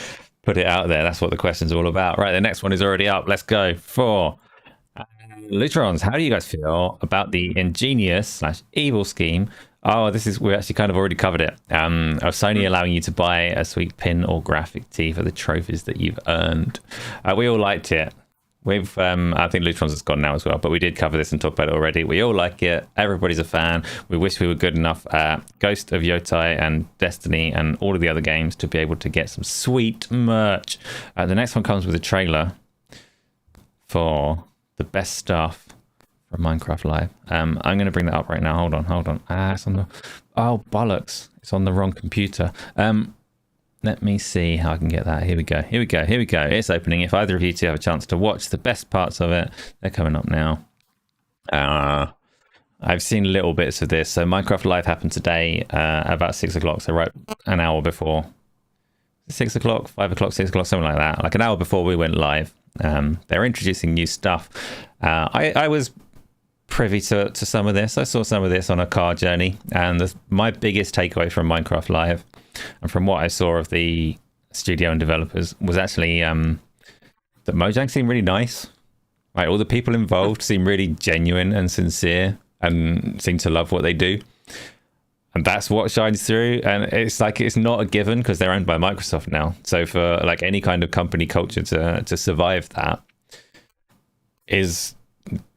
Put it out there. That's what the question's all about. Right, the next one is already up. Let's go for Lutrons. How do you guys feel about the ingenious/evil scheme? Oh, we actually kind of already covered it. Of Sony allowing you to buy a sweet pin or graphic tee for the trophies that you've earned. We all liked it. I think Lutrons has gone now as well, but we did cover this and talk about it already. We all like it. Everybody's a fan. We wish we were good enough at Ghost of Yotai and Destiny and all of the other games to be able to get some sweet merch. The next one comes with a trailer for the best stuff from Minecraft Live. I'm going to bring that up right now. Hold on. It's on the... Oh, bollocks. It's on the wrong computer. Let me see how I can get that. Here we go. It's opening. If either of you two have a chance to watch the best parts of it, they're coming up now. I've seen little bits of this. So Minecraft Live happened today about 6 o'clock. So right an hour before. 6 o'clock, 5 o'clock, 6 o'clock, something like that. Like an hour before we went live. They're introducing new stuff. I was privy to some of this. I saw some of this on a car journey. And my biggest takeaway from Minecraft Live and from what I saw of the studio and developers was actually that Mojang seemed really nice. Like all the people involved seem really genuine and sincere and seem to love what they do. And that's what shines through. And it's like, it's not a given because they're owned by Microsoft now. So for like any kind of company culture to survive that is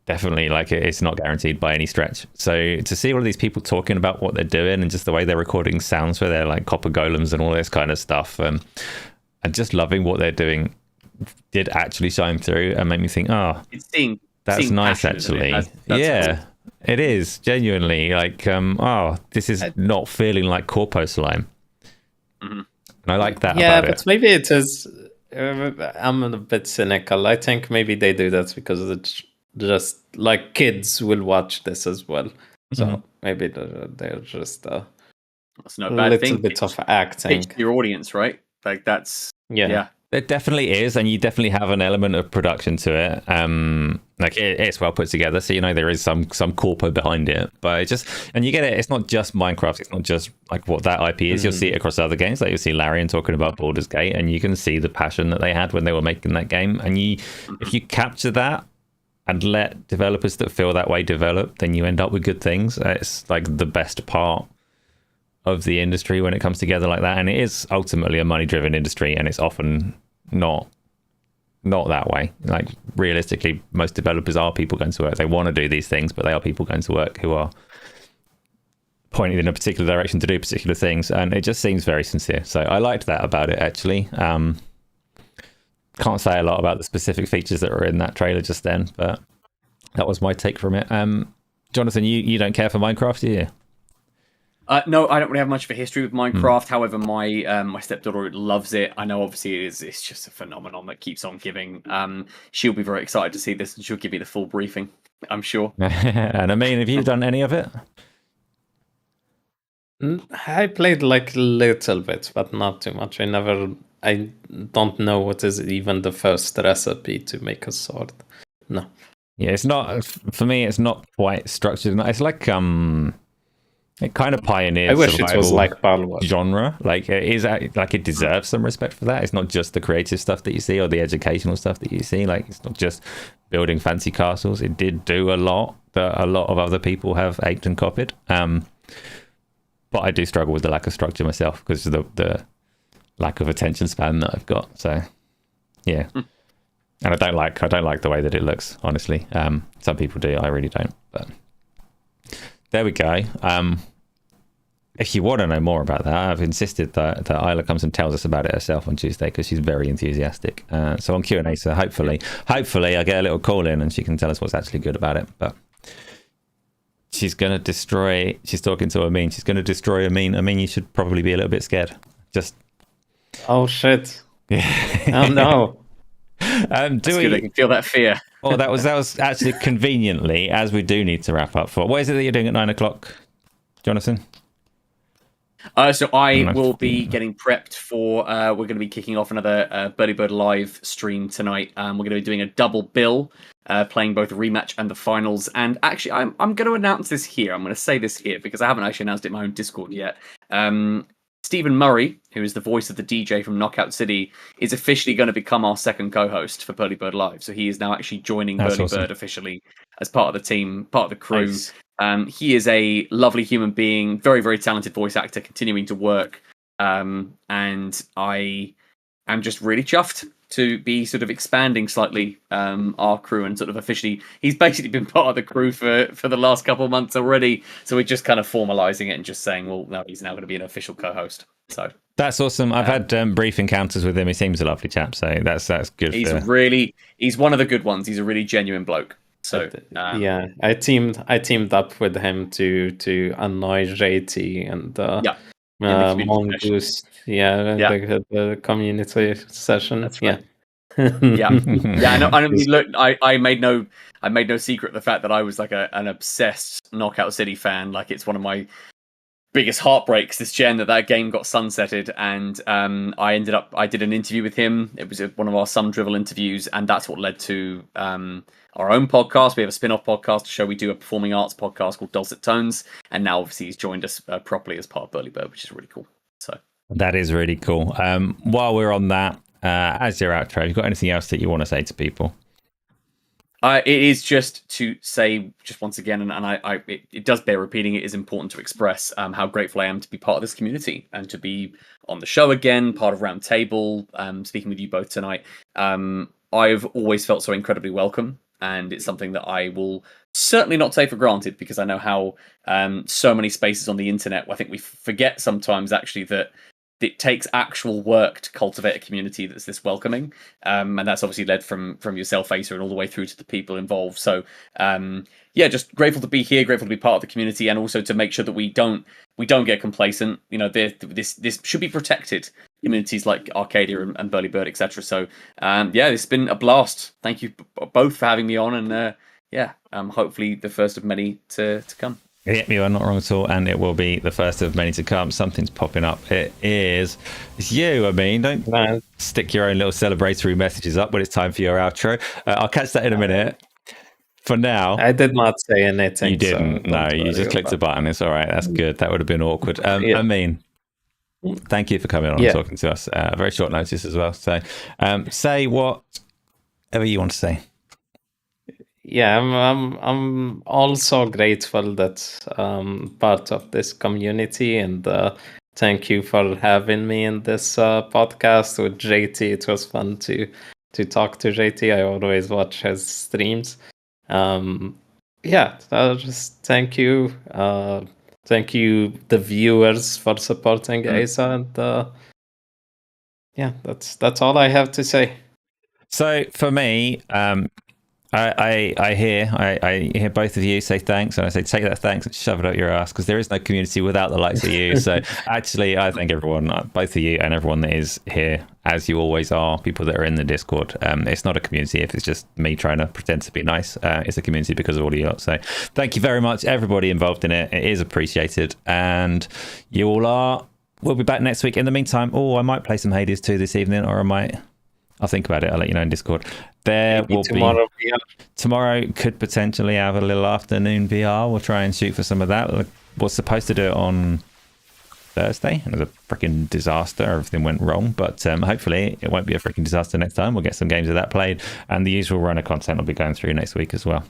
definitely like it's not guaranteed by any stretch. So to see all of these people talking about what they're doing and just the way they're recording sounds for their like copper golems and all this kind of stuff, and just loving what they're doing did actually shine through and make me think, that's nice actually. That's yeah, it is genuinely like, this is not feeling like corpo slime. And I like that. Yeah, about but maybe it is. I'm a bit cynical. I think maybe they do that because it's just like kids will watch this as well. So maybe they're just that's not a bad little thing. bit of acting. Pitch your audience, right? Like that's yeah. It definitely is, and you definitely have an element of production to it. Like it's well put together, so you know there is some corpo behind it. But and you get it. It's not just Minecraft. It's not just like what that IP is. You'll see it across other games. Like you'll see Larian talking about Baldur's Gate, and you can see the passion that they had when they were making that game. And if you capture that and let developers that feel that way develop, then you end up with good things. It's like the best part of the industry when it comes together like that. And it is ultimately a money-driven industry, and it's often not that way. Like realistically, most developers are people going to work. They want to do these things, but they are people going to work who are pointed in a particular direction to do particular things. And it just seems very sincere. So I liked that about it, actually. Can't say a lot about the specific features that were in that trailer just then, but that was my take from it. Jonathan, you don't care for Minecraft, do you? No, I don't really have much of a history with Minecraft. However, my stepdaughter loves it. I know, obviously, it's just a phenomenon that keeps on giving. She'll be very excited to see this, and she'll give me the full briefing, I'm sure. And I mean, have you done any of it? I played like a little bit, but not too much. I don't know what is even the first recipe to make a sword. No. Yeah, it's not, for me, it's not quite structured. It's like, It kind of pioneered I wish it was survival like Palworld. genre. Like it is, like it deserves some respect for that. It's not just the creative stuff that you see or the educational stuff that you see. Like it's not just building fancy castles. It did do a lot that a lot of other people have aped and copied. But I do struggle with the lack of structure myself because of the lack of attention span that I've got. So yeah. And I don't like the way that it looks, honestly. Some people do, I really don't. But there we go. If you want to know more about that, I've insisted that Isla comes and tells us about it herself on Tuesday because she's very enthusiastic. So on Q&A, so hopefully I get a little call in and she can tell us what's actually good about it. But she's going to destroy... She's talking to Amin. She's going to destroy Amin. Amin, you should probably be a little bit scared. Just... Oh, shit. Oh, no. That's good. I can feel that fear. Oh, that was actually conveniently, as we do need to wrap up for. What is it that you're doing at 9 o'clock, Jonathan? So I will be getting prepped for. We're going to be kicking off another Birdie Bird live stream tonight. We're going to be doing a double bill, playing both the rematch and the finals. And actually, I'm going to announce this here. I'm going to say this here because I haven't actually announced it in my own Discord yet. Stephen Murray, who is the voice of the DJ from Knockout City, is officially going to become our second co-host for Birdie Bird Live. So he is now actually joining Birdie Bird officially as part of the team, part of the crew. Nice. He is a lovely human being, very, very talented voice actor, continuing to work. And I am just really chuffed to be sort of expanding slightly our crew and sort of officially, he's basically been part of the crew for the last couple of months already. So we're just kind of formalizing it and just saying, well, no, he's now going to be an official co-host. So that's awesome. I've had brief encounters with him. He seems a lovely chap. So that's good. He's one of the good ones. He's a really genuine bloke. So yeah, I teamed up with him to annoy JT and Mongoose. The community session. That's right. Yeah. I mean, look, I made no secret of the fact that I was like an obsessed Knockout City fan. Like it's one of my biggest heartbreaks this gen that game got sunsetted, and I did an interview with him. It was one of our Some Drivel interviews, and that's what led to our own podcast. We have a spin-off podcast to show. We do a performing arts podcast called Dulcet Tones, and now obviously he's joined us properly as part of Burly Bird, which is really cool. So that is really cool. While we're on that, as your outro, have you got anything else that you want to say to people? It is just to say, just once again, and it does bear repeating, it is important to express how grateful I am to be part of this community and to be on the show again, part of Round Table, speaking with you both tonight. I've always felt so incredibly welcome, and it's something that I will certainly not take for granted because I know how so many spaces on the internet, I think we forget sometimes actually that it takes actual work to cultivate a community that's this welcoming, and that's obviously led from yourself, Asa, and all the way through to the people involved. So just grateful to be here, grateful to be part of the community, and also to make sure that we don't get complacent. You know, this should be protected. Communities like Arcadia and Burly Bird, etc. So it's been a blast. Thank you both for having me on, and hopefully the first of many to come. Yep, you are not wrong at all, and it will be the first of many to come. Something's popping up. It's you. I mean, don't stick your own little celebratory messages up when it's time for your outro. I'll catch that in a minute. For now, I did not say anything. You didn't. So no, you just clicked the button. It's all right. That's good. That would have been awkward. I mean, thank you for coming on and talking to us. Very short notice as well. So, say whatever you want to say. Yeah, I'm also grateful that part of this community, and thank you for having me in this podcast with JT. It was fun to talk to JT. I always watch his streams. I'll just thank you. Thank you, the viewers, for supporting Asa, and that's all I have to say. So for me, I hear both of you say thanks, and I say take that thanks and shove it up your ass, because there is no community without the likes of you. So actually, I thank everyone, both of you and everyone that is here, as you always are, people that are in the Discord. It's not a community if it's just me trying to pretend to be nice. It's a community because of all of you. So thank you very much, everybody involved in it. It is appreciated, and you all are. We'll be back next week. In the meantime, I might play some Hades 2 this evening, or I'll think about it. I'll let you know in Discord. Tomorrow could potentially have a little afternoon VR. We'll try and shoot for some of that. was supposed to do it on Thursday, and it was a freaking disaster. Everything went wrong, but hopefully it won't be a freaking disaster next time. We'll get some games of that played, and the usual run of content will be going through next week as well.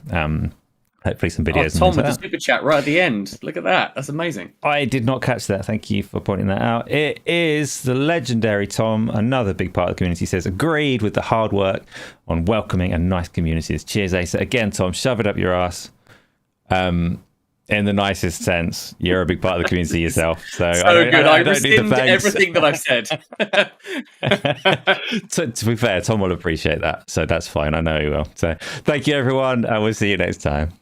Hopefully some videos. Tom with the super chat right at the end. Look at that. That's amazing. I did not catch that. Thank you for pointing that out. It is the legendary Tom, another big part of the community, says, agreed with the hard work on welcoming and nice communities. Cheers, Asa. Again, Tom, shove it up your ass. In the nicest sense, you're a big part of the community yourself. So good. I don't rescind need the everything that I've said. To be fair, Tom will appreciate that. So that's fine. I know he will. So thank you, everyone. And we'll see you next time.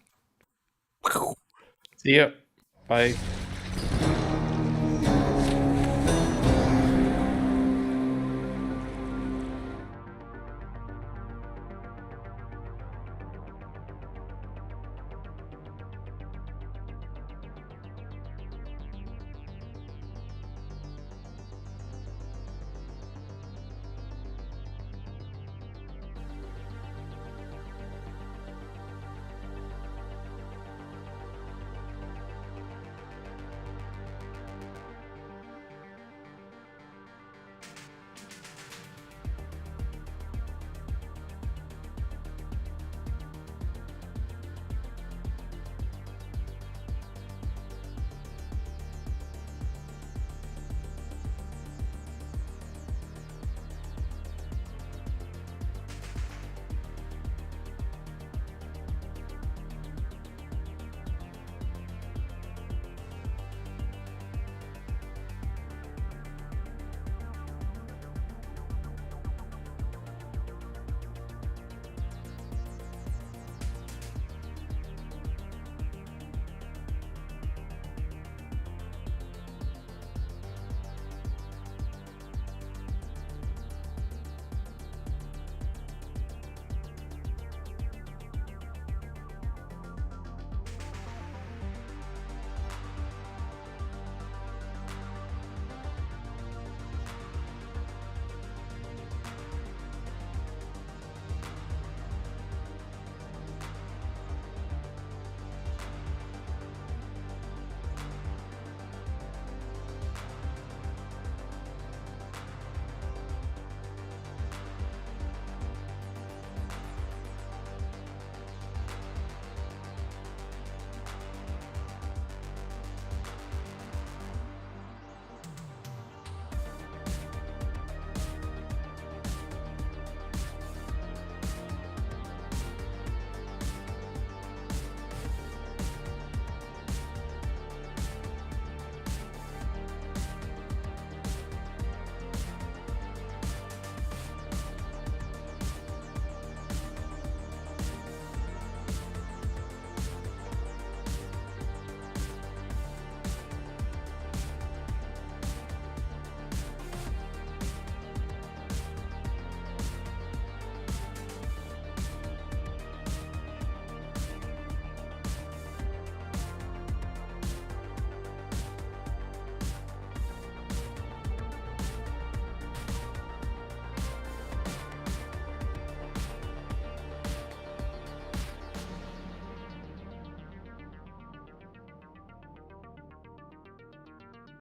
See you. Bye.